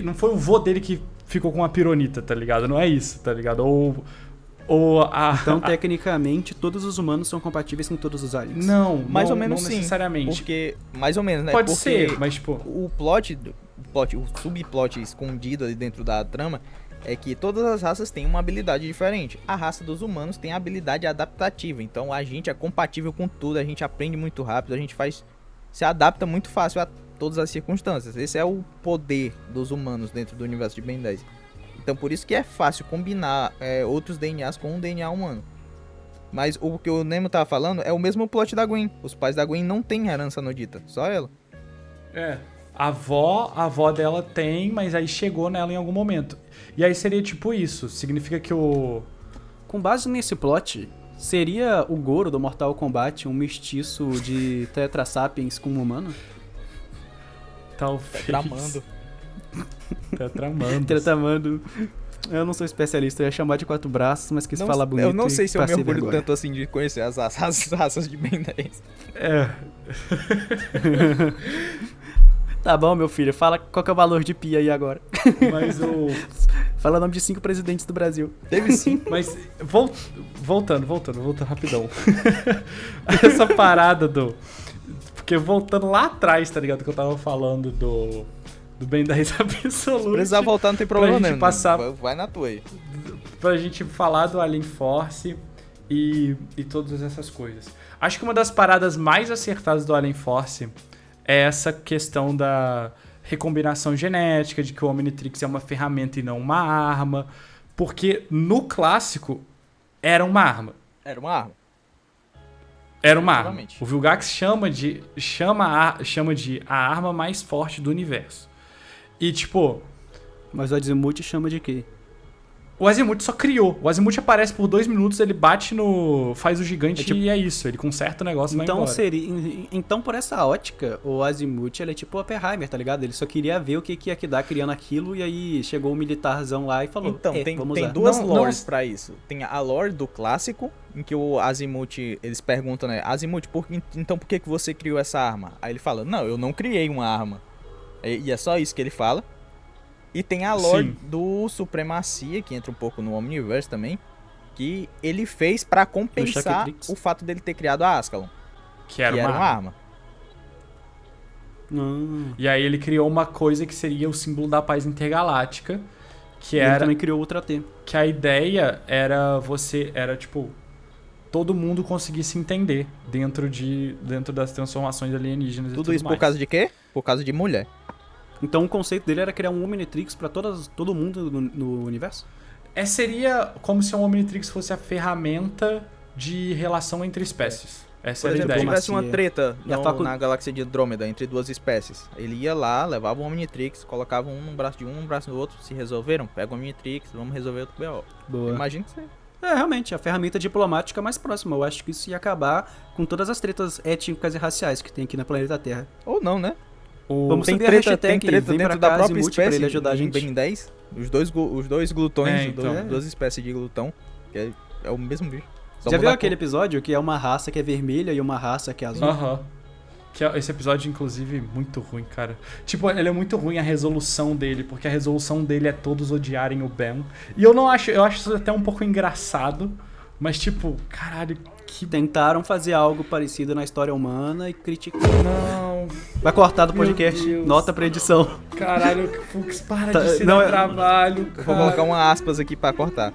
não foi o vô dele que ficou com uma pironita, tá ligado? Não é isso, tá ligado? Então, tecnicamente, todos os humanos são compatíveis com todos os aliens. Não, mais ou menos não sim. necessariamente. Porque, mais ou menos, né? Pode porque ser, mas tipo... O subplot escondido ali dentro da trama é que todas as raças têm uma habilidade diferente. A raça dos humanos tem a habilidade adaptativa. Então a gente é compatível com tudo, a gente aprende muito rápido, a gente se adapta muito fácil a todas as circunstâncias. Esse é o poder dos humanos dentro do universo de Ben 10. Então por isso que é fácil combinar outros DNAs com um DNA humano. Mas o que o Nemo tava falando é o mesmo plot da Gwen. Os pais da Gwen não têm herança nodita, só ela. A avó dela tem, mas aí chegou nela em algum momento. E aí seria tipo isso, significa que Com base nesse plot, seria o Goro do Mortal Kombat um mestiço de Tetra Sapiens com um humano? Talvez. Tramando. Tetramando. Eu não sou especialista, eu ia chamar de 4 braços, mas quis falar bonito. Eu não sei se eu me passei orgulho vergonha. tanto assim de conhecer as raças de Ben 10. Tá bom, meu filho, fala qual que é o valor de pia aí agora. Mas Fala o nome de 5 presidentes do Brasil. Teve sim. Mas voltando rapidão. Essa parada porque voltando lá atrás, tá ligado? Que eu tava falando do Ben 10 Absolute. Se precisar voltar, não tem problema, pra gente passar, vai na tua aí. Pra gente falar do Alien Force e todas essas coisas. Acho que uma das paradas mais acertadas do Alien Force é essa questão da recombinação genética, de que o Omnitrix é uma ferramenta e não uma arma. Porque no clássico era uma arma. Era uma arma. Era uma arma. Exatamente. O Vilgax chama de a arma mais forte do universo. E tipo, Mas o Azimuth chama de quê? o Azimuth só criou. O Azimuth aparece por 2 minutos, ele bate faz o gigante e é isso. Ele conserta o negócio e vai embora. Então, por essa ótica, o Azimuth ele é tipo o Oppenheimer, tá ligado? Ele só queria ver o que ia dar criando aquilo, e aí chegou o militarzão lá e falou: Então, tem vamos usar. duas Não, lores pra isso. Tem a lore do clássico, em que o Azimuth, eles perguntam, né? Azimuth, então por que você criou essa arma? Aí ele fala, não, eu não criei uma arma. E é só isso que ele fala. E tem a lore Sim. do Supremacia, que entra um pouco no Omniverse também, que ele fez pra compensar Chaketrix. o fato dele ter criado a Ascalon, Que que era era uma uma arma. arma. E aí ele criou uma coisa que seria o símbolo da paz intergaláctica, que E ele era também criou o Ultra T. que a ideia era tipo todo mundo conseguir se entender dentro das transformações alienígenas e Tudo tudo isso mais. por causa de quê? Por causa de mulher. Então o conceito dele era criar um Omnitrix pra todo mundo no universo? Seria como se um Omnitrix fosse a ferramenta de relação entre espécies. Essa Por era a exemplo, se ideia. tivesse uma treta E a na galáxia de Andrômeda entre duas espécies, ele ia lá, levava um Omnitrix, colocava um no braço de um braço do outro, se resolveram, pega o Omnitrix, vamos resolver outro BO. Boa. Imagina que você... Realmente, a ferramenta diplomática mais próxima. Eu acho que isso ia acabar com todas as tretas étnicas e raciais que tem aqui na planeta Terra. Ou não, né? Vamos Tem subir a treta, hashtag, tem treta vem pra dentro da cá, própria Azimuth, pra espécie ele ajudar a em gente. Ben 10. Os dois glutões, então. duas espécies de glutão, que é o mesmo bicho. Só Já muda viu a aquele cor. episódio que é uma raça que é vermelha e uma raça que é azul? Aham. Esse episódio, inclusive, muito ruim, cara. Tipo, ele é muito ruim a resolução dele, porque a resolução dele é todos odiarem o Ben. E eu acho isso até um pouco engraçado, mas tipo, caralho, que... Tentaram fazer algo parecido na história humana e criticaram. Não, Vai cortar do Meu podcast, Deus. nota pra edição. caralho, Fux, para Tá, de ser não, dar é- trabalho, Eu vou cara. colocar uma aspas aqui pra cortar.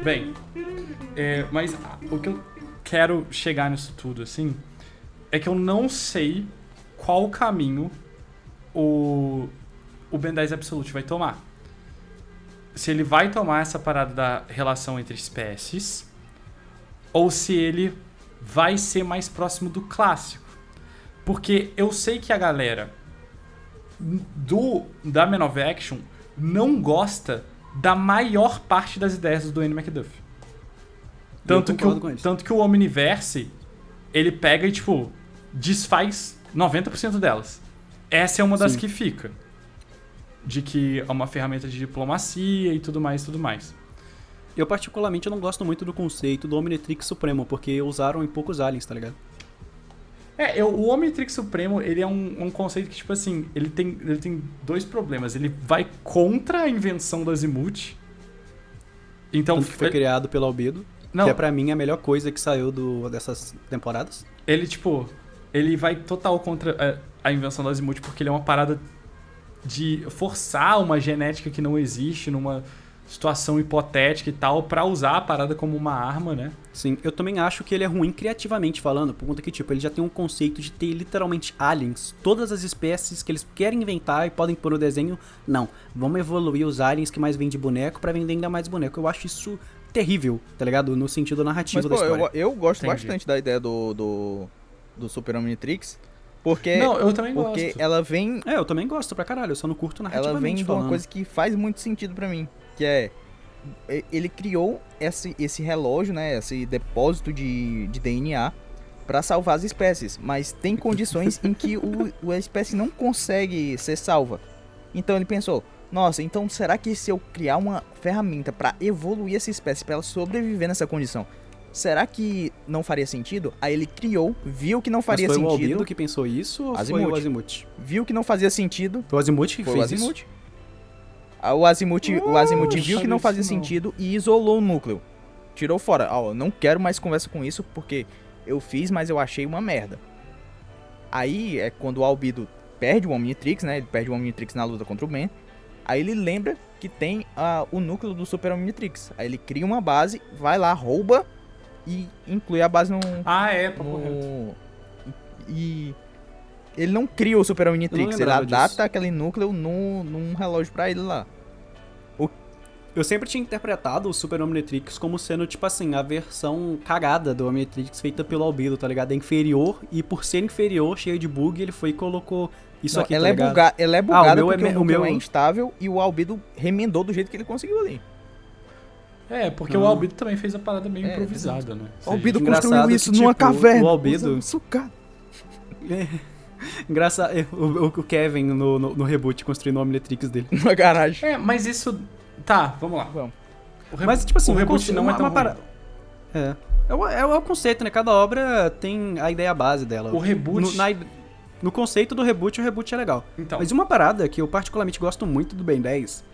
Bem, mas o que eu quero chegar nisso tudo, assim, é que eu não sei qual caminho o Ben 10 Absolute vai tomar. Se ele vai tomar essa parada da relação entre espécies, ou se ele vai ser mais próximo do clássico. Porque eu sei que a galera da Man of Action não gosta da maior parte das ideias do Dwayne McDuffie. Tanto concordo com eles. que o Omniverse, ele pega e, tipo, desfaz 90% delas. Essa é uma das Sim. que fica. De que é uma ferramenta de diplomacia e tudo mais, tudo mais. Eu particularmente não gosto muito do conceito do Omnitrix Supremo, porque usaram em poucos aliens, tá ligado? O Omnitrix Supremo, ele é um conceito que, tipo assim, ele tem dois problemas. Ele vai contra a invenção do Azimuth. Então, Tanto que foi criado pelo Albedo, não, que é pra mim a melhor coisa que saiu dessas temporadas. ele vai total contra a invenção do Azimuth, porque ele é uma parada de forçar uma genética que não existe numa situação hipotética e tal, pra usar a parada como uma arma, né? Sim, eu também acho que ele é ruim criativamente falando, por conta que, tipo, ele já tem um conceito de ter literalmente aliens, todas as espécies que eles querem inventar e podem pôr no desenho. Não, vamos evoluir os aliens que mais vendem boneco pra vender ainda mais boneco. Eu acho isso terrível, tá ligado? No sentido narrativo Mas, da pô, história. eu gosto Entendi. bastante da ideia do Super Omnitrix, porque, Não, eu também porque gosto. ela vem Eu também gosto pra caralho, eu só não curto ela narrativamente vem de uma falando. coisa que faz muito sentido pra mim, que é ele criou esse relógio, né, esse depósito de DNA pra salvar as espécies, mas tem condições em que a espécie não consegue ser salva. Então ele pensou, nossa, então será que se eu criar uma ferramenta pra evoluir essa espécie, pra ela sobreviver nessa condição, será que não faria sentido? Aí ele criou, viu que não Mas faria foi o sentido, Albedo que pensou isso ou foi Azimuth. o Azimuth? viu que não fazia sentido. Foi o Azimuth que Foi o fez isso? Azimuth. O Azimuth viu que não fazia isso não. sentido e isolou o núcleo. Tirou fora. Ó, não quero mais conversa com isso porque eu fiz, mas eu achei uma merda. Aí é quando o Albedo perde o Omnitrix, né? Ele perde o Omnitrix na luta contra o Ben. Aí ele lembra que tem o núcleo do Super Omnitrix. Aí ele cria uma base, vai lá, rouba e inclui a base Papo no... reto. E ele não cria o Super Eu Omnitrix, não ele lembrava adapta disso. aquele núcleo num relógio pra ele lá. Eu sempre tinha interpretado o Super Omnitrix como sendo, tipo assim, a versão cagada do Omnitrix feita pelo Albedo, tá ligado? É inferior, e por ser inferior, cheio de bug, ele foi e colocou isso Não, aqui, ela, tá é ligado? ela é bugada meu é porque me- o o núcleo meu- é instável e o Albedo remendou do jeito que ele conseguiu ali. Porque o Não. Albedo também fez a parada meio É, improvisada, né? O Albedo engraçado construiu que, isso numa tipo, caverna. o Albedo- usando sucata. Engraçado, o Kevin no reboot construindo o Omnitrix dele. Numa garagem. Mas isso... Tá, vamos lá. Vamos. Mas, tipo assim, o reboot conce- não é tão ruim. É o conceito, né? Cada obra tem a ideia base dela. O reboot... No conceito do reboot, o reboot é legal. Então, Mas uma parada que eu particularmente gosto muito do Ben 10,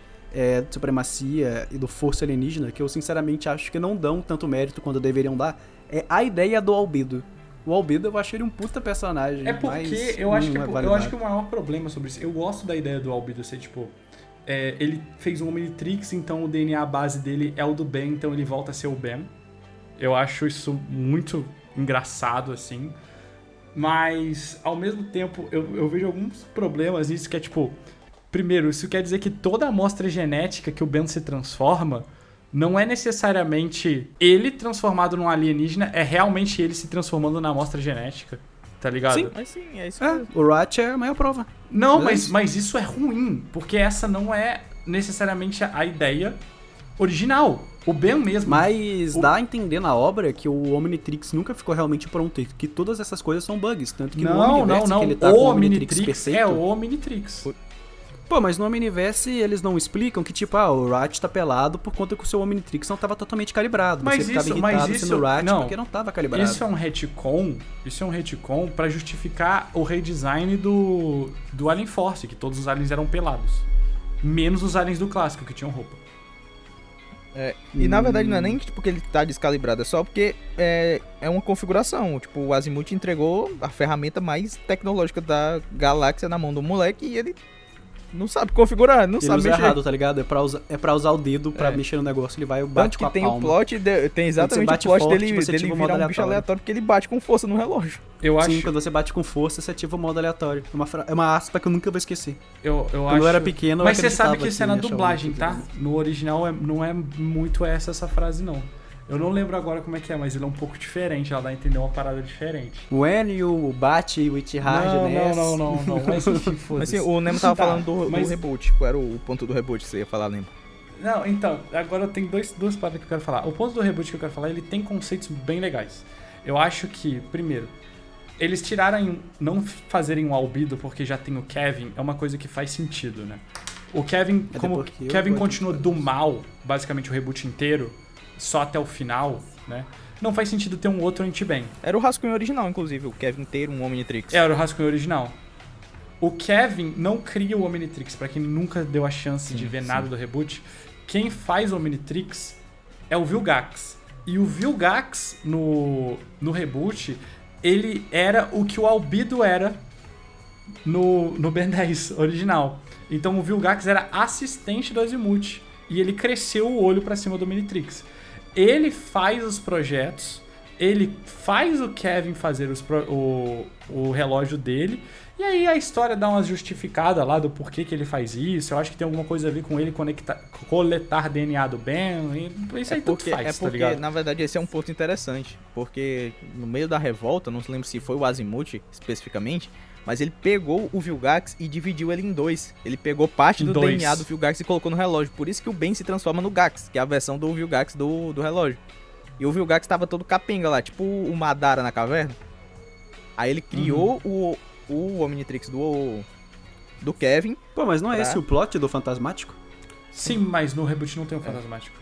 de Supremacia e do Força Alienígena, que eu sinceramente acho que não dão tanto mérito quando deveriam dar, é a ideia do Albedo. O Albedo eu acho ele um puta personagem. é porque mas eu acho não é que validado. o maior problema sobre isso... Eu gosto da ideia do Albedo ser, tipo... ele fez um Omnitrix, então o DNA base dele é o do Ben, então ele volta a ser o Ben. Eu acho isso muito engraçado, assim. Mas, ao mesmo tempo, eu vejo alguns problemas nisso, que é tipo... Primeiro, isso quer dizer que toda amostra genética que o Ben se transforma não é necessariamente ele transformado num alienígena, é realmente ele se transformando na amostra genética, tá ligado? Sim. Mas sim, é isso É, mesmo. o Ratch é a maior prova. Não, Mas- mas isso é ruim, porque essa não é necessariamente a ideia original. O Ben mesmo. Mas dá a entender na obra que o Omnitrix nunca ficou realmente pronto, e que todas essas coisas são bugs, tanto que no Omniverse que ele tá com o Omnitrix perfeito... É o Omnitrix. Pô, mas no Omniverse eles não explicam que, tipo, o Ratchet tá pelado por conta que o seu Omnitrix não tava totalmente calibrado. Mas você ficava irritado sendo o Ratchet porque não tava calibrado. Isso é um retcon pra justificar o redesign do Alien Force, que todos os aliens eram pelados. Menos os aliens do clássico, que tinham roupa. E na verdade não é nem tipo que ele tá descalibrado, é só porque é uma configuração. Tipo, o Azimuth entregou a ferramenta mais tecnológica da galáxia na mão do moleque e ele não sabe configurar, não ele sabe usa mexer. errado, tá ligado? É pra usar o dedo pra mexer no negócio, ele vai e bate com a tem palma. o plot, tem exatamente o plot dele virar um bicho aleatório porque ele bate com força no relógio. Sim, quando você bate com força, você ativa o modo aleatório. É uma aspa que eu nunca vou esquecer. Quando eu era pequeno, mas você sabe que isso é na dublagem, tá? No original não é muito essa frase, não. Eu não lembro agora como é que é, mas ele é um pouco diferente, ela dá a entender uma parada diferente. O Enio, o Bate, o Itihard, né? Não, mas enfim, foda-se. Mas o Nemo tava falando do reboot, qual era o ponto do reboot que você ia falar, Nemo? Não, então, agora eu tenho duas paradas que eu quero falar. O ponto do reboot que eu quero falar, ele tem conceitos bem legais. Eu acho que, primeiro, eles não fazerem um albedo porque já tem o Kevin, é uma coisa que faz sentido, né? O Kevin, como Kevin continua do mal, basicamente o reboot inteiro, só até o final, né? Não faz sentido ter um outro Anti-Ben. Era o rascunho original, inclusive, o Kevin inteiro, um Omnitrix. Era o rascunho original. O Kevin não cria o Omnitrix, pra quem nunca deu a chance de ver nada do reboot. Quem faz o Omnitrix é o Vilgax. E o Vilgax, no reboot, ele era o que o Albedo era no Ben 10 original. Então o Vilgax era assistente do Azimuth. E ele cresceu o olho pra cima do Omnitrix. Ele faz os projetos, ele faz o Kevin fazer o relógio dele, e aí a história dá uma justificada lá do porquê que ele faz isso. Eu acho que tem alguma coisa a ver com ele coletar DNA do Ben, isso aí tudo faz, tá ligado? Na verdade, esse é um ponto interessante, porque no meio da revolta, não se lembro se foi o Azimuth especificamente, mas ele pegou o Vilgax e dividiu ele em dois. Ele pegou parte do DNA do Vilgax e colocou no relógio. Por isso que o Ben se transforma no Gax, que é a versão do Vilgax do relógio. E o Vilgax tava todo capenga lá, tipo o Madara na caverna. Aí ele criou o Omnitrix do Kevin. Pô, mas não é esse o plot do Fantasmático? Sim, mas no reboot não tem o Fantasmático.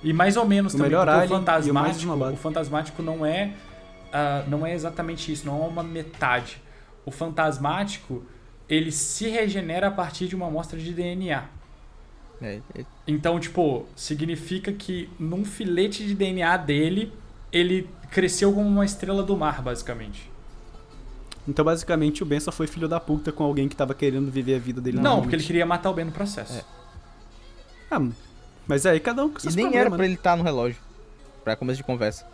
E mais ou menos também, porque o Fantasmático não é exatamente isso, não é uma metade. O Fantasmático, ele se regenera a partir de uma amostra de DNA. Então, tipo, significa que num filete de DNA dele, ele cresceu como uma estrela do mar, basicamente. Então, basicamente, o Ben só foi filho da puta com alguém que tava querendo viver a vida dele. Não, porque ele queria matar o Ben no processo. Mas aí cada um com seus problemas. E nem era pra ele estar no relógio, pra começo de conversa.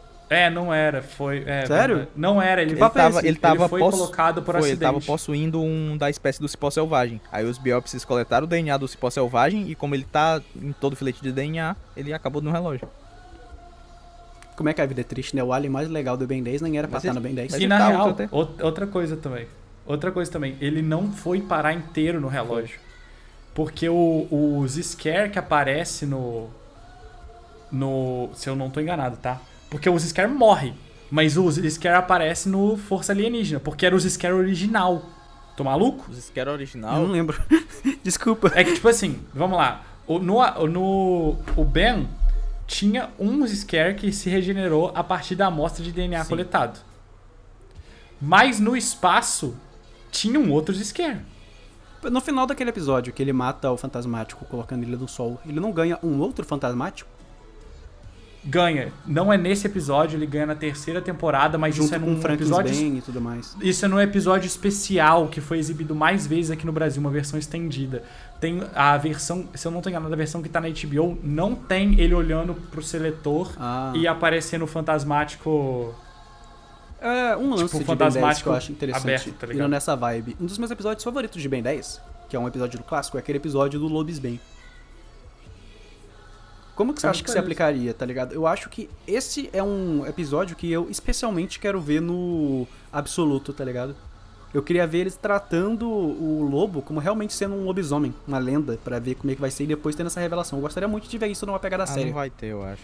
Não era, foi... Sério? Não era, ele foi colocado por acidente. Ele tava possuindo um da espécie do cipó selvagem. Aí os biópsios coletaram o DNA do cipó selvagem e como ele tá em todo filete de DNA, ele acabou no relógio. Como é que a vida é triste, né? O alien mais legal do Ben 10 nem era pra estar no Ben 10. E na real, outra coisa também, ele não foi parar inteiro no relógio. Porque o Zskar que aparece no... Se eu não tô enganado, tá? Porque o Zskar morre, mas o Zskar aparece no Força Alienígena, porque era o Zskar original. Tô maluco? O Zskar original? Eu não lembro. Desculpa. É que, tipo assim, vamos lá. O Ben tinha um Zskar que se regenerou a partir da amostra de DNA coletado. Mas no espaço, tinha um outro Zskar. No final daquele episódio que ele mata o Fantasmático colocando ele no sol, ele não ganha um outro Fantasmático? Ganha. Não é nesse episódio, ele ganha na terceira temporada, mas junto isso é num episódio e tudo mais. Isso é num episódio especial que foi exibido mais vezes aqui no Brasil, uma versão estendida. Tem a versão, se eu não tô enganado, a versão que tá na HBO não tem ele olhando pro seletor e aparecendo o Fantasmático. É um lance de Ben 10 que eu acho interessante, aberto, tá ligado? Indo nessa vibe. Um dos meus episódios favoritos de Ben 10, que é um episódio do clássico, é aquele episódio do Lobisbane. Como que você acha que se aplicaria, tá ligado? Eu acho que esse é um episódio que eu especialmente quero ver no Absoluto, tá ligado? Eu queria ver eles tratando o lobo como realmente sendo um lobisomem, uma lenda, pra ver como é que vai ser e depois tendo essa revelação. Eu gostaria muito de ver isso numa pegada séria. Não vai ter, eu acho.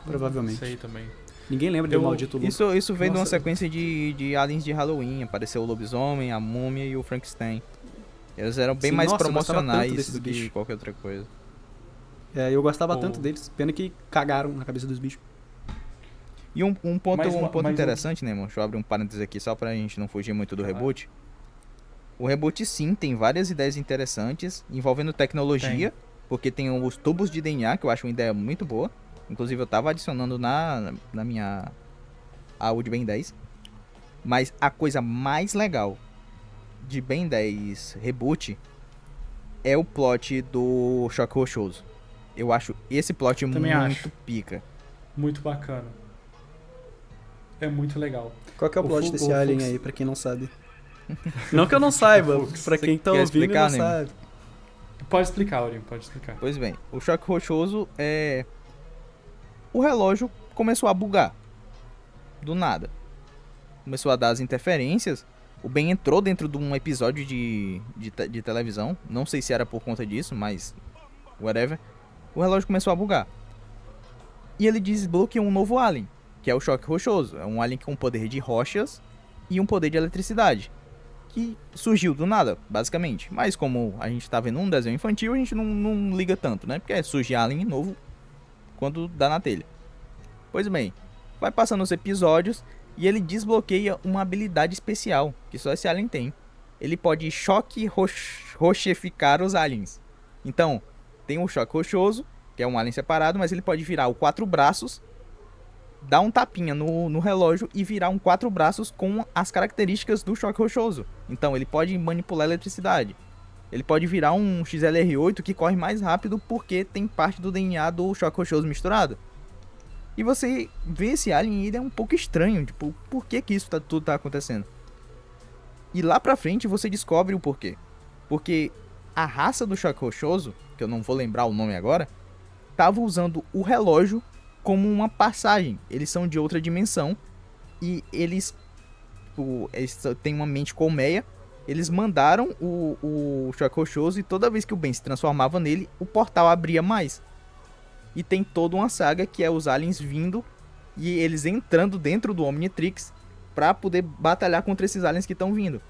Provavelmente. Sei também. Ninguém lembra do maldito lobo. Isso veio de uma Nossa. sequência de aliens de Halloween. Apareceu o lobisomem, a múmia e o Frankenstein. Eles eram bem Sim, mais nossa, eu gostava tanto promocionais desses do que bichos. qualquer outra coisa. Eu gostava Pô. tanto deles, pena que cagaram na cabeça dos bichos. E um ponto, Mas interessante, né, mano? Deixa eu abrir um parênteses aqui só pra gente não fugir muito do reboot. O reboot, sim, tem várias ideias interessantes envolvendo tecnologia, porque tem os tubos de DNA, que eu acho uma ideia muito boa. Inclusive, eu tava adicionando na minha AU de Ben 10. Mas a coisa mais legal de Ben 10 Reboot é o plot do Choque Rochoso. Eu acho esse plot Também muito acho. pica. Muito bacana. É muito legal. Qual que é o O plot Fu- desse o alien Fux- aí, pra quem não sabe? Não que eu não saiba, Fux. pra quem tá Você quer ouvindo explicar, não Nemo? sabe. Pode explicar, Aurinho, pode explicar. Pois bem, o Choque Rochoso é... O relógio começou a bugar. Do nada. Começou a dar as interferências. O Ben entrou dentro de um episódio de televisão. Não sei se era por conta disso, mas... Whatever. O relógio começou a bugar. E ele desbloqueou um novo alien, que é o Choque Rochoso. É um alien com poder de rochas e um poder de eletricidade. Que surgiu do nada, basicamente. Mas como a gente tá vendo um desenho infantil, a gente não liga tanto, né? Porque surge alien novo quando dá na telha. Pois bem, vai passando os episódios e ele desbloqueia uma habilidade especial, que só esse alien tem. Ele pode rocheficar os aliens. Então, tem o Choque Rochoso, que é um alien separado, mas ele pode virar o 4 braços, dar um tapinha no relógio e virar um 4 braços com as características do Choque Rochoso. Então, ele pode manipular a eletricidade. Ele pode virar um XLR8 que corre mais rápido porque tem parte do DNA do Choque Rochoso misturado. E você vê esse alien e ele é um pouco estranho. Tipo, por que isso tudo tá acontecendo? E lá pra frente você descobre o porquê. Porque a raça do Choque Rochoso, que eu não vou lembrar o nome agora, tava usando o relógio como uma passagem. Eles são de outra dimensão e eles têm uma mente colmeia. Eles mandaram o Choque Rochoso e toda vez que o Ben se transformava nele, o portal abria mais. E tem toda uma saga que é os aliens vindo e eles entrando dentro do Omnitrix pra poder batalhar contra esses aliens que estão vindo.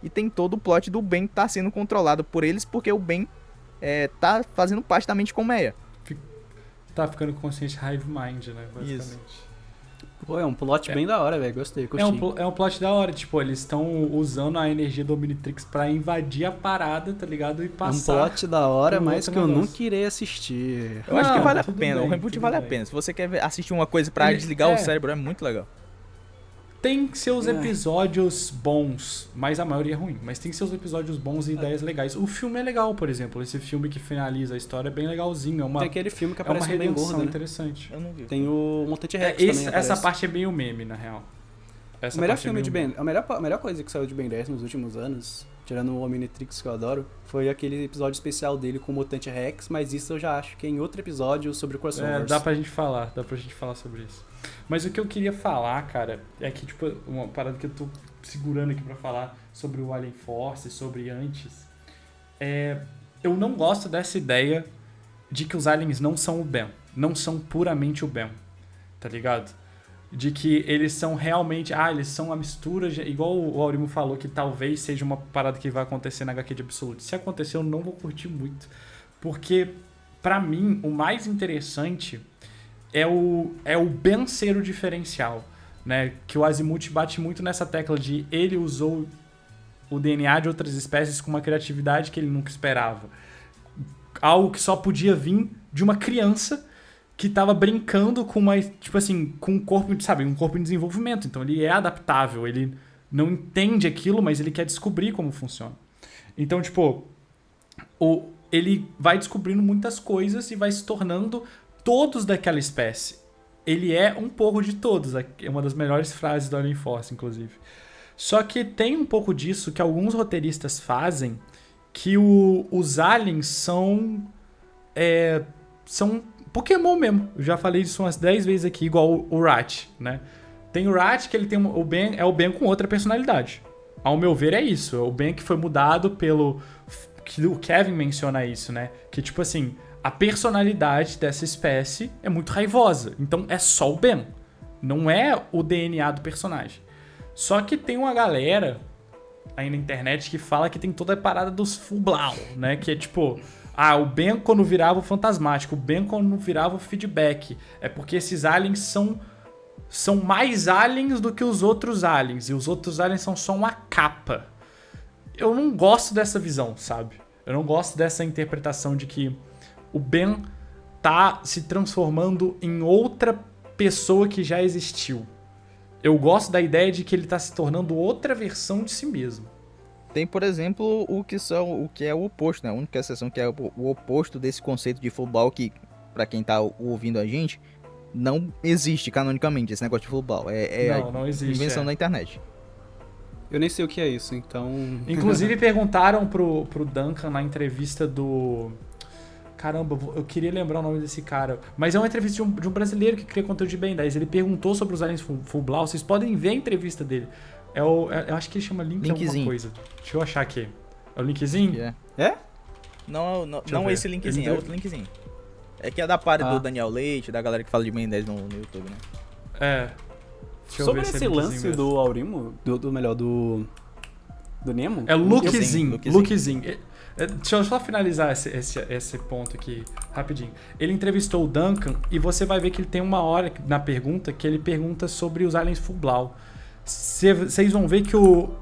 E tem todo o plot do Ben tá sendo controlado por eles porque o Ben tá fazendo parte da mente colmeia. Tá ficando consciente Hive Mind, né? Basicamente. Pô, é um plot bem da hora, velho. Gostei, curti. É um plot da hora. Tipo, eles estão usando a energia do Omnitrix pra invadir a parada, tá ligado? E É um passar. plot da hora, pro mas outro que eu negócio. nunca irei assistir. Eu acho que Não, vale a tudo pena, bem, o reboot tudo vale a bem. pena. Se você quer assistir uma coisa pra desligar o cérebro, é muito legal. Tem seus episódios bons, mas a maioria é ruim. Mas tem seus episódios bons e ideias legais. O filme é legal, por exemplo. Esse filme que finaliza a história é bem legalzinho. Tem aquele filme que é uma aparece o Ben redenção Gordo, né? interessante. Eu não vi. Tem o Mutante Rex também Essa aparece. parte é meio meme, na real. Essa O melhor parte é filme meio de meme. Ben... A melhor coisa que saiu de Ben 10 nos últimos anos, tirando o Omnitrix que eu adoro, foi aquele episódio especial dele com o Mutante Rex, mas isso eu já acho que é em outro episódio sobre o crossovers. Dá pra gente falar sobre isso. Mas o que eu queria falar, cara, é que, tipo, uma parada que eu tô segurando aqui pra falar sobre o Alien Force, sobre antes, eu não gosto dessa ideia de que os aliens não são o Ben, não são puramente o Ben, tá ligado? De que eles são realmente, eles são uma mistura, igual o Aurimo falou, que talvez seja uma parada que vai acontecer na HQ de Absolute. Se acontecer, eu não vou curtir muito, porque, pra mim, o mais interessante é o Ben ser o diferencial, né? Que o Azimuth bate muito nessa tecla de ele usou o DNA de outras espécies com uma criatividade que ele nunca esperava. Algo que só podia vir de uma criança que tava brincando com uma, tipo assim, com um corpo, sabe, um corpo em desenvolvimento. Então ele é adaptável, ele não entende aquilo, mas ele quer descobrir como funciona. Então, tipo, ele vai descobrindo muitas coisas e vai se tornando todos daquela espécie. Ele é um pouco de todos. É uma das melhores frases do Alien Force, inclusive. Só que tem um pouco disso que alguns roteiristas fazem, que os aliens são Pokémon mesmo. Eu já falei isso umas 10 vezes aqui, igual o Rat, né? Tem o Rat, que ele tem o Ben com outra personalidade. Ao meu ver, é isso. O Ben que foi mudado pelo... Que o Kevin menciona isso, né? Que, tipo assim, a personalidade dessa espécie é muito raivosa. Então, é só o Ben. Não é o DNA do personagem. Só que tem uma galera aí na internet que fala que tem toda a parada dos Full-Blau, né? Que é tipo... o Ben quando virava o fantasmático, o Ben quando virava o feedback. É porque esses aliens são mais aliens do que os outros aliens. E os outros aliens são só uma capa. Eu não gosto dessa visão, sabe? Eu não gosto dessa interpretação de que o Ben tá se transformando em outra pessoa que já existiu. Eu gosto da ideia de que ele tá se tornando outra versão de si mesmo. Tem, por exemplo, o que é o oposto, né? A única exceção que é o oposto desse conceito de Full-Blau que, pra quem tá ouvindo a gente, não existe canonicamente esse negócio de Full-Blau. Não existe. Invenção da internet. Eu nem sei o que é isso, então... Inclusive perguntaram pro Duncan na entrevista do... Caramba, eu queria lembrar o nome desse cara. Mas é uma entrevista de um brasileiro que cria conteúdo de Ben 10. Ele perguntou sobre os aliens Full-Blau. Vocês podem ver a entrevista dele. Eu acho que ele chama Linkzinho. Alguma coisa. Deixa eu achar aqui. É o Linkzinho? É? Não esse Linkzinho, é outro Linkzinho. É que é da parte do Daniel Leite, da galera que fala de Ben 10 no YouTube, né? É. Sobre esse lance mesmo. Do Aurimo, do Nemo? É Lukezinho. Deixa eu só finalizar esse ponto aqui, rapidinho. Ele entrevistou o Duncan e você vai ver que ele tem uma hora na pergunta que ele pergunta sobre os aliens Full-Blau. Vocês vão ver que o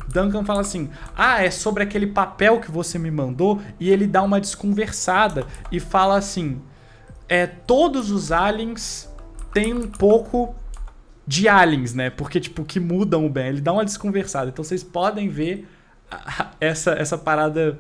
Duncan fala assim: é sobre aquele papel que você me mandou, e ele dá uma desconversada e fala assim: todos os aliens têm um pouco de aliens, né? Porque, tipo, que mudam o Ben. Ele dá uma desconversada. Então vocês podem ver essa parada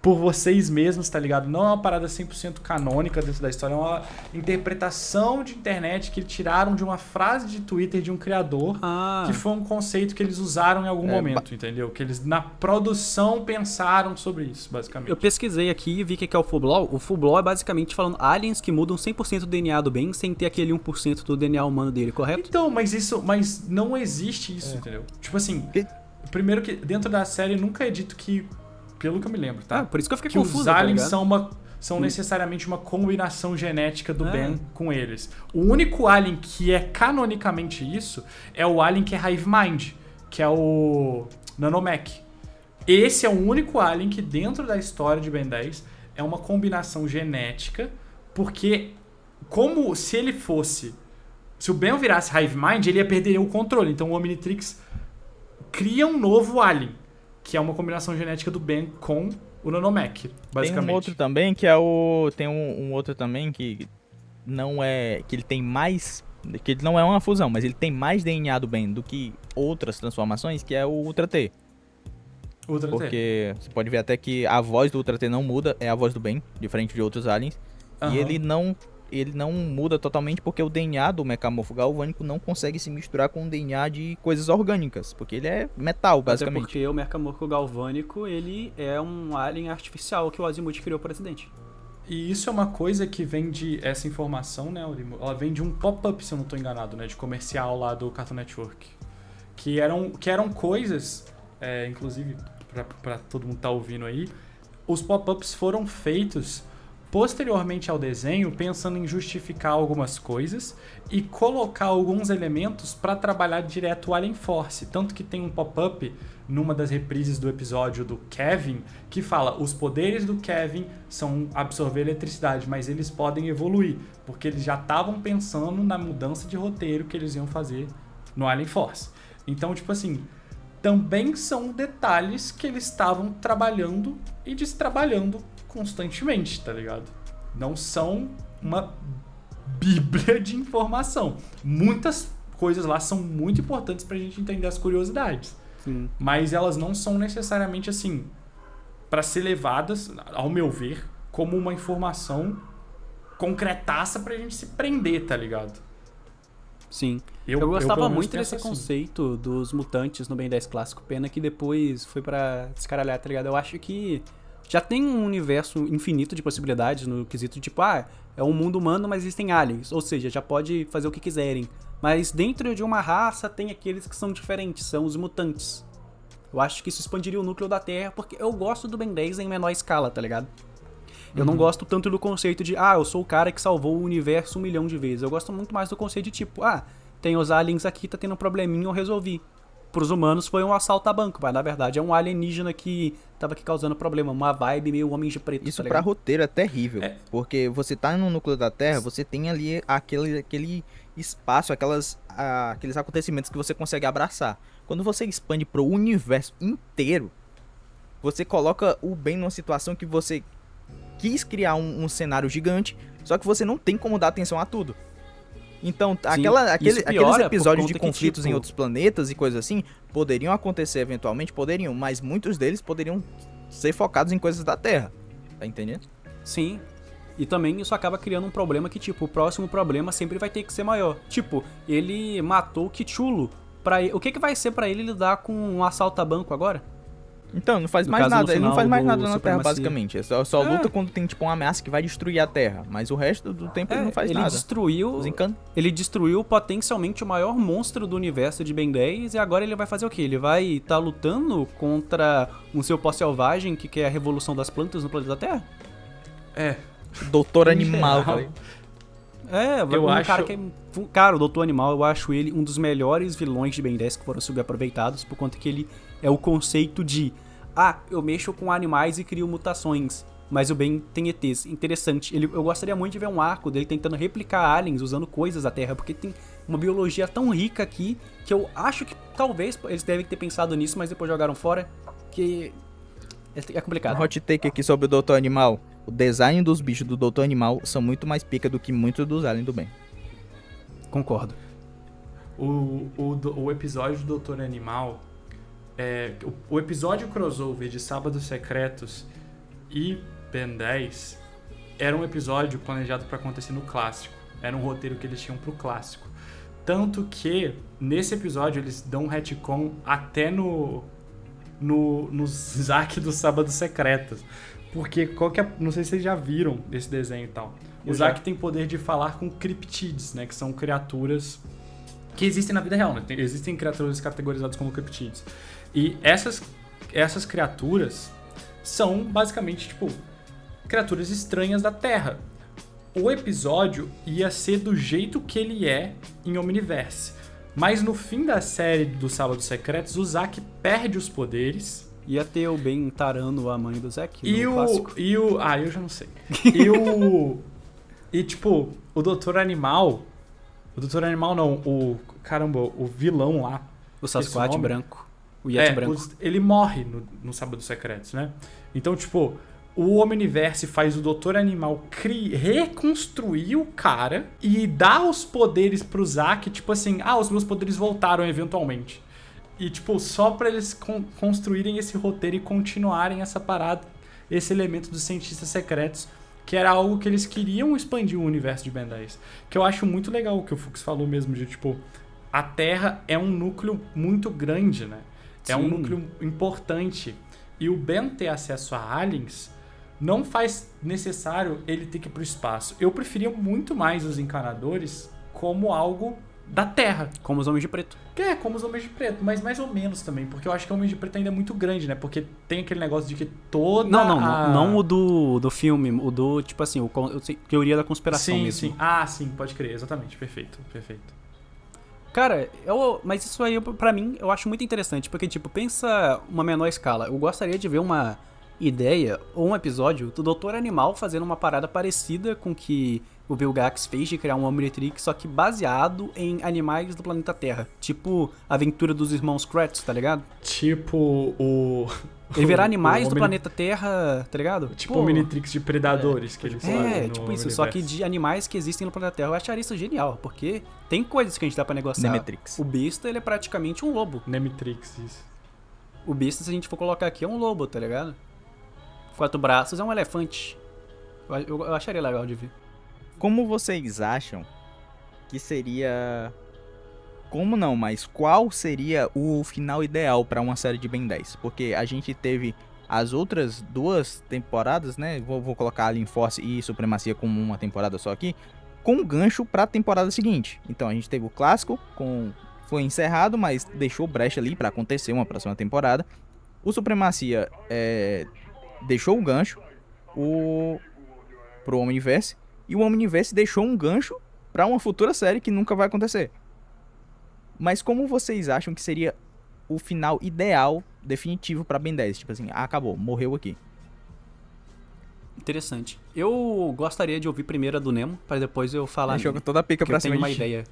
por vocês mesmos, tá ligado? Não é uma parada 100% canônica dentro da história, é uma interpretação de internet que tiraram de uma frase de Twitter de um criador, que foi um conceito que eles usaram em algum momento, entendeu? Que eles, na produção, pensaram sobre isso, basicamente. Eu pesquisei aqui e vi que é o Full-Blau. O Full-Blau é basicamente falando aliens que mudam 100% do DNA do Ben sem ter aquele 1% do DNA humano dele, correto? Então, mas não existe isso, entendeu? Tipo assim, primeiro que dentro da série nunca é dito que, pelo que eu me lembro, tá? Por isso que eu fiquei que confuso, os aliens são necessariamente uma combinação genética do Ben com eles. O único alien que é canonicamente isso é o alien que é Hive Mind, que é o Nanomech. Esse é o único alien que dentro da história de Ben 10 é uma combinação genética, porque como se ele fosse... Se o Ben virasse Hive Mind, ele ia perder o controle. Então o Omnitrix cria um novo alien, que é uma combinação genética do Ben com o Nanomech, basicamente. Tem um outro também que tem um outro também que não é... Que ele tem mais... Que ele não é uma fusão, mas ele tem mais DNA do Ben do que outras transformações, que é o Ultra T. Porque você pode ver até que a voz do Ultra T não muda, é a voz do Ben, diferente de outros aliens. E ele não muda totalmente porque o DNA do mecamorfo galvânico não consegue se misturar com o DNA de coisas orgânicas, porque ele é metal, basicamente. Até porque o mecamorfo galvânico, ele é um alien artificial que o Azimuth criou por acidente. E isso é uma coisa que vem de... Essa informação, né, ela vem de um pop-up, se eu não estou enganado, né, de comercial lá do Cartoon Network. Que eram coisas, inclusive, para todo mundo tá ouvindo aí, os pop-ups foram feitos posteriormente ao desenho, pensando em justificar algumas coisas e colocar alguns elementos para trabalhar direto o Alien Force. Tanto que tem um pop-up numa das reprises do episódio do Kevin que fala: os poderes do Kevin são absorver eletricidade, mas eles podem evoluir, porque eles já estavam pensando na mudança de roteiro que eles iam fazer no Alien Force. Então, tipo assim, também são detalhes que eles estavam trabalhando e destrabalhando constantemente, tá ligado? Não são uma bíblia de informação. Muitas coisas lá são muito importantes pra gente entender as curiosidades. Sim. Mas elas não são necessariamente assim pra ser levadas, ao meu ver, como uma informação concretaça pra gente se prender, tá ligado? Sim. Eu gostava muito desse assim. conceito dos mutantes no Ben 10 clássico. Pena que depois foi pra descaralhar, tá ligado? Eu acho que já tem um universo infinito de possibilidades no quesito, tipo, é um mundo humano, mas existem aliens. Ou seja, já pode fazer o que quiserem. Mas dentro de uma raça tem aqueles que são diferentes, são os mutantes. Eu acho que isso expandiria o núcleo da Terra, porque eu gosto do Ben 10 em menor escala, tá ligado? Eu não gosto tanto do conceito de, eu sou o cara que salvou o universo 1 milhão de vezes. Eu gosto muito mais do conceito de tipo, tem os aliens aqui, tá tendo um probleminha, eu resolvi. Pros humanos foi um assalto a banco, mas na verdade é um alienígena que tava aqui causando problema, uma vibe meio Homem de Preto. Isso tá pra ligado? roteiro é terrível, porque você tá no núcleo da Terra, você tem ali aquele espaço, aqueles acontecimentos que você consegue abraçar. Quando você expande pro universo inteiro, você coloca o Ben numa situação que você quis criar um cenário gigante, só que você não tem como dar atenção a tudo. Então, aqueles episódios de conflitos em outros planetas e coisas assim, poderiam acontecer eventualmente, mas muitos deles poderiam ser focados em coisas da Terra. Tá entendendo? Sim. E também isso acaba criando um problema que, tipo, o próximo problema sempre vai ter que ser maior. Tipo, ele matou o Cthulhu. O que vai ser pra ele lidar com um assalto a banco agora? Então, não faz No mais caso, nada. Ele não faz mais nada na Terra, Supremacia. basicamente. É só luta quando tem, tipo, uma ameaça que vai destruir a Terra. Mas o resto do tempo ele não faz nada. Ele destruiu potencialmente o maior monstro do universo de Ben 10 e agora ele vai fazer o quê? Ele vai estar lutando contra um seu pó selvagem que quer a revolução das plantas no planeta Terra? Doutor Animal, cara. Cara, o Doutor Animal, eu acho ele um dos melhores vilões de Ben 10 que foram subaproveitados, por conta que ele é o conceito de eu mexo com animais e crio mutações, mas o Ben tem ETs. Interessante. Eu gostaria muito de ver um arco dele tentando replicar aliens usando coisas da Terra, porque tem uma biologia tão rica aqui que eu acho que talvez eles devem ter pensado nisso, mas depois jogaram fora, que é complicado. Um hot take aqui sobre o Doutor Animal. O design dos bichos do Doutor Animal são muito mais pica do que muitos dos aliens do Ben. Concordo. O episódio do Doutor Animal, o episódio crossover de Sábados Secretos e Ben 10 era um episódio planejado para acontecer no clássico. Era um roteiro que eles tinham pro clássico. Tanto que nesse episódio eles dão um retcon até no Zack dos Sábados Secretos. Porque não sei se vocês já viram esse desenho e tal. O Zack tem poder de falar com criptides, né? Que são criaturas que existem na vida real, né? Existem criaturas categorizadas como criptides. E essas criaturas são basicamente, tipo, criaturas estranhas da Terra. O episódio ia ser do jeito que ele é em Omniverse. Mas no fim da série dos Sábados Secretos, o Zack perde os poderes. Ia ter o Ben tarando a mãe do Zack no clássico. Eu já não sei. E tipo, o Doutor Animal... O Doutor Animal não, o vilão lá. O Sasquatch branco. O Yeti branco. Ele morre no Sábados Secretos, né? Então, tipo, o Omniverse faz o Doutor Animal reconstruir o cara e dar os poderes pro Zack, tipo assim, os meus poderes voltaram eventualmente. E, tipo, só pra eles construírem esse roteiro e continuarem essa parada, esse elemento dos cientistas secretos, que era algo que eles queriam expandir o universo de Ben 10. Que eu acho muito legal o que o Fux falou mesmo, de, tipo, a Terra é um núcleo muito grande, né? É um núcleo importante. E o Ben ter acesso a aliens não faz necessário ele ter que ir pro espaço. Eu preferia muito mais os encanadores como algo da Terra. Como os Homens de Preto. Como os Homens de Preto, mas mais ou menos também, porque eu acho que o Homem de Preto ainda é muito grande, né? Porque tem aquele negócio de que toda Não o do filme, o do, tipo assim, teoria da conspiração mesmo. Sim, pode crer, exatamente, perfeito. Cara, mas isso aí, pra mim, eu acho muito interessante, porque, tipo, pensa uma menor escala. Eu gostaria de ver uma ideia ou um episódio do Doutor Animal fazendo uma parada parecida com que o Vilgax fez de criar um Omnitrix, só que baseado em animais do planeta Terra. Tipo a aventura dos irmãos Kratz, tá ligado? Tipo ele virar animais do planeta Terra, tá ligado? Tipo o Omnitrix de predadores que eles fazem no tipo isso, universo. só que de animais que existem no planeta Terra. Eu acharia isso genial, porque tem coisas que a gente dá pra negociar. Nemetrix. O Besta, ele é praticamente um lobo. Nemetrix, isso. O Besta, se a gente for colocar aqui, é um lobo, tá ligado? 4 braços é um elefante. Eu acharia legal de ver. Como vocês acham que seria... Como não, mas qual seria o final ideal pra uma série de Ben 10? Porque a gente teve as outras 2 temporadas, né? Vou colocar Alien Force e Supremacia como uma temporada só aqui. com um gancho pra temporada seguinte. Então a gente teve o clássico, foi encerrado, mas deixou brecha ali pra acontecer uma próxima temporada. O Supremacia deixou o gancho pro Omniverse, e o Omniverse deixou um gancho pra uma futura série que nunca vai acontecer. Mas como vocês acham que seria o final ideal, definitivo pra Ben 10? Tipo assim, acabou, morreu aqui. Interessante. Eu gostaria de ouvir primeiro a do Nemo, para depois eu falar. Joga toda a pica pra cima. Eu tenho uma ideia.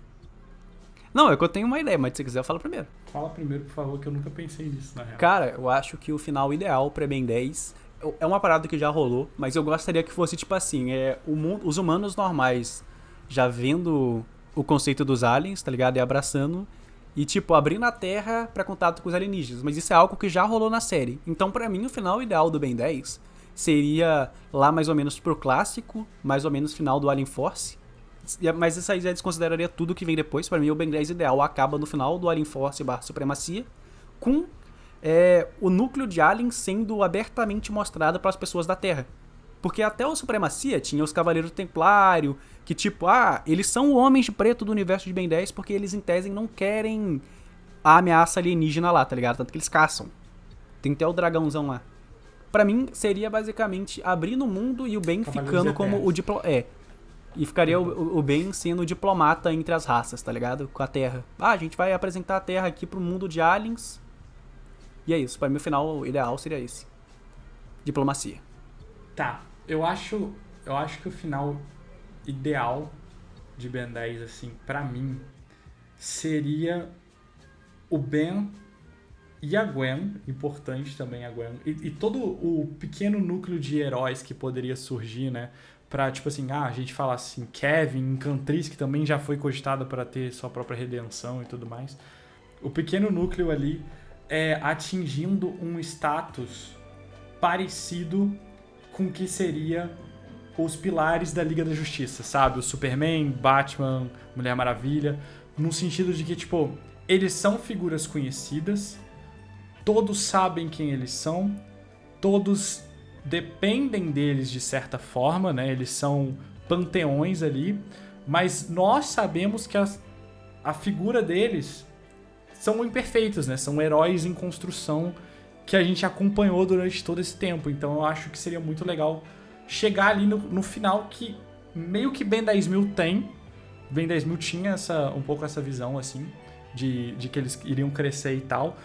Não, é que eu tenho uma ideia, mas se você quiser, eu falo primeiro. Fala primeiro, por favor, que eu nunca pensei nisso, na real. Cara, eu acho que o final ideal pra Ben 10 é uma parada que já rolou, mas eu gostaria que fosse tipo assim, os humanos normais já vendo o conceito dos aliens, tá ligado? E abraçando, e tipo, abrindo a Terra pra contato com os alienígenas. Mas isso é algo que já rolou na série. Então, pra mim, o final ideal do Ben 10 seria lá mais ou menos pro clássico, mais ou menos final do Alien Force. Mas isso aí já desconsideraria tudo que vem depois. Pra mim, o Ben 10 ideal acaba no final do Alien Force / Supremacia, com o núcleo de aliens sendo abertamente mostrado para as pessoas da Terra. Porque até o Supremacia tinha os Cavaleiros do Templário, que tipo, eles são homens de preto do universo de Ben 10 porque eles, em tese, não querem a ameaça alienígena lá, tá ligado? Tanto que eles caçam. Tem até o dragãozão lá. Pra mim, seria basicamente abrir no mundo e o Ben ficando como o diplomata. E ficaria o Ben sendo o diplomata entre as raças, tá ligado? Com a Terra. A gente vai apresentar a Terra aqui pro mundo de aliens. E é isso. Pra mim, o final ideal seria esse. Diplomacia. Tá. Eu acho que o final ideal de Ben 10, assim, pra mim, seria o Ben e a Gwen, importante também a Gwen, e todo o pequeno núcleo de heróis que poderia surgir, né? Pra, tipo assim, a gente fala assim, Kevin, Encantriz, que também já foi cogitada para ter sua própria redenção e tudo mais. O pequeno núcleo ali atingindo um status parecido com o que seria os pilares da Liga da Justiça, sabe? O Superman, Batman, Mulher Maravilha, no sentido de que, tipo, eles são figuras conhecidas, todos sabem quem eles são, todos dependem deles de certa forma, né? Eles são panteões ali, mas nós sabemos que a figura deles são imperfeitos, né? São heróis em construção que a gente acompanhou durante todo esse tempo. Então eu acho que seria muito legal chegar ali no final, que meio que Ben 10.000 tem. Ben 10.000 tinha um pouco essa visão, assim, de que eles iriam crescer e tal.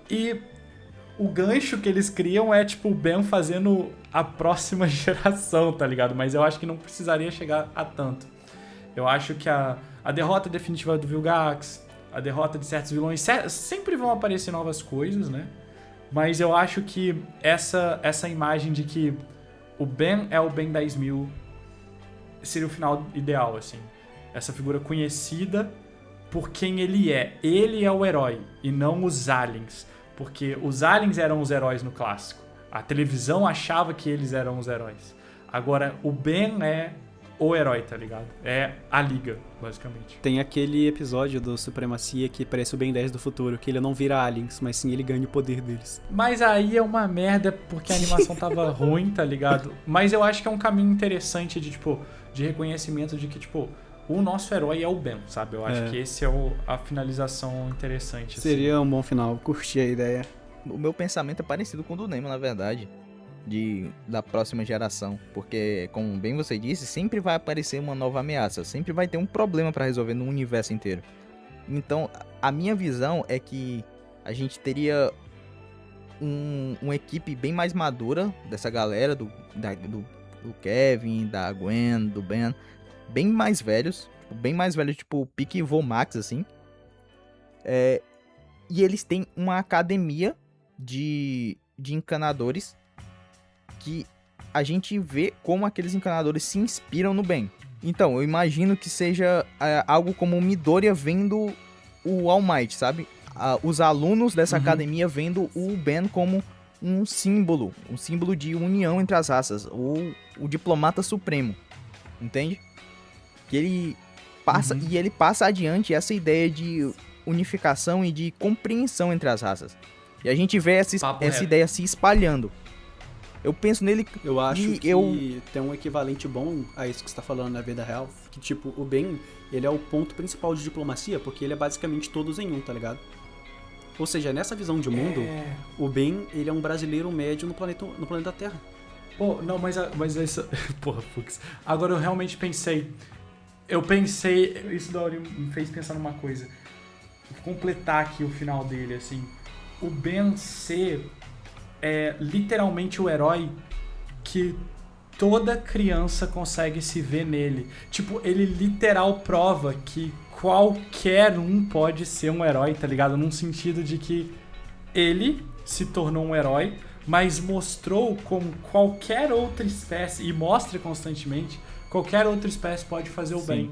E o gancho que eles criam é, tipo, o Ben fazendo a próxima geração, tá ligado? Mas eu acho que não precisaria chegar a tanto. Eu acho que a derrota definitiva do Vilgax, a derrota de certos vilões, sempre vão aparecer novas coisas, né? Mas eu acho que essa imagem de que o Ben é o Ben 10.000 seria o final ideal, assim. Essa figura conhecida por quem ele é. Ele é o herói e não os aliens. Porque os aliens eram os heróis no clássico. A televisão achava que eles eram os heróis. Agora, o Ben é o herói, tá ligado? É a Liga, basicamente. Tem aquele episódio do Supremacia que parece o Ben 10 do futuro, que ele não vira aliens, mas sim ele ganha o poder deles. Mas aí é uma merda porque a animação tava ruim, tá ligado? Mas eu acho que é um caminho interessante de reconhecimento de que, tipo, o nosso herói é o Ben, sabe? Eu acho que esse é a finalização interessante. Seria um bom final, curti a ideia. O meu pensamento é parecido com o do Nemo, na verdade, da próxima geração. Porque, como bem você disse, sempre vai aparecer uma nova ameaça, sempre vai ter um problema pra resolver no universo inteiro. Então, a minha visão é que a gente teria uma equipe bem mais madura dessa galera, do Kevin, da Gwen, do Ben, bem mais velhos, tipo pique Vomax, assim. E eles têm uma academia de encanadores que a gente vê como aqueles encanadores se inspiram no Ben. Então, eu imagino que seja algo como o Midoriya vendo o All Might, sabe? Os alunos dessa academia vendo o Ben como um símbolo de união entre as raças, o diplomata supremo, entende? Que ele passa, e ele passa adiante essa ideia de unificação e de compreensão entre as raças. E a gente vê essa ideia se espalhando. Eu penso nele Eu acho e que tem um equivalente bom a isso que você tá falando na vida real. Que, tipo, o Ben, ele é o ponto principal de diplomacia, porque ele é basicamente todos em um, tá ligado? Ou seja, nessa visão de mundo, o Ben, ele é um brasileiro médio no planeta Terra. Pô, não, mas isso... Porra, Fux. Agora eu realmente pensei... Isso da hora me fez pensar numa coisa. Vou completar aqui o final dele, assim. O Ben ser literalmente o herói que toda criança consegue se ver nele. Tipo, ele literal prova que qualquer um pode ser um herói, tá ligado? Num sentido de que ele se tornou um herói, mas mostrou como qualquer outra espécie, e mostra constantemente, qualquer outra espécie pode fazer o bem.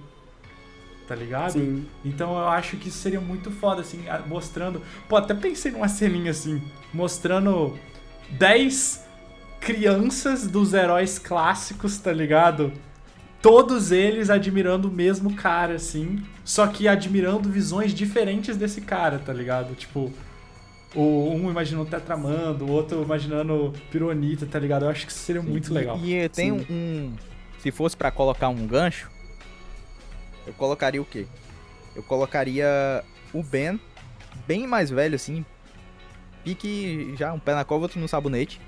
Tá ligado? Sim. Então eu acho que isso seria muito foda, assim, mostrando... Pô, até pensei numa ceninha assim, mostrando 10 crianças dos heróis clássicos, tá ligado? Todos eles admirando o mesmo cara, assim, só que admirando visões diferentes desse cara, tá ligado? Tipo, um imaginando Tetramando, o outro imaginando Pironita, tá ligado? Eu acho que isso seria muito legal. E tem se fosse pra colocar um gancho, eu colocaria o quê? Eu colocaria o Ben, bem mais velho, assim, pique já um pé na cova, outro no sabonete,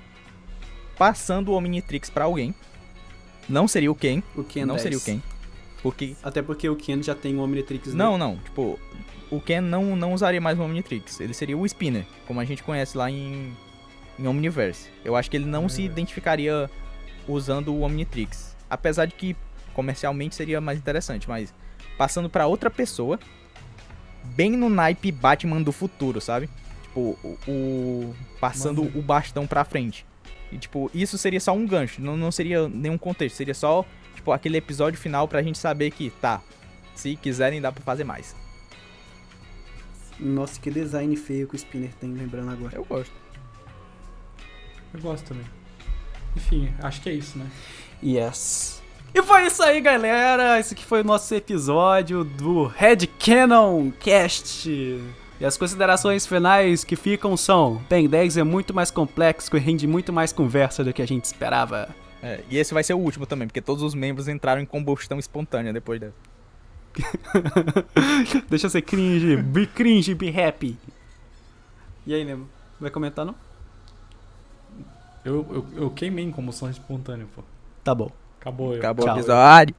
passando o Omnitrix pra alguém. Não seria o Ken. O Ken não 10. seria o Ken. Porque... Até porque o Ken já tem o Omnitrix dele. Não. Tipo, o Ken não usaria mais o Omnitrix. Ele seria o Spinner, como a gente conhece lá em Omniverse. Eu acho que ele não se identificaria usando o Omnitrix. Apesar de que comercialmente seria mais interessante, mas passando pra outra pessoa, bem no naipe Batman do futuro, sabe? Tipo, passando o bastão pra frente. E, tipo, isso seria só um gancho, não seria nenhum contexto, seria só, tipo, aquele episódio final pra gente saber que, tá, se quiserem dá pra fazer mais. Nossa, que design feio que o Spinner tem, lembrando agora. Eu gosto. Eu gosto também. Enfim, acho que é isso, né? Yes. E foi isso aí, galera. Esse aqui foi o nosso episódio do Headcanon Cast. E as considerações finais que ficam são: Ben 10 é muito mais complexo e rende muito mais conversa do que a gente esperava. E esse vai ser o último também, porque todos os membros entraram em combustão espontânea depois dessa. Deixa eu ser cringe, be happy. E aí, Nemo? Vai comentar, não? Eu queimei em combustão espontânea, pô. Tá bom. Acabou eu. Acabou o Tchau. episódio.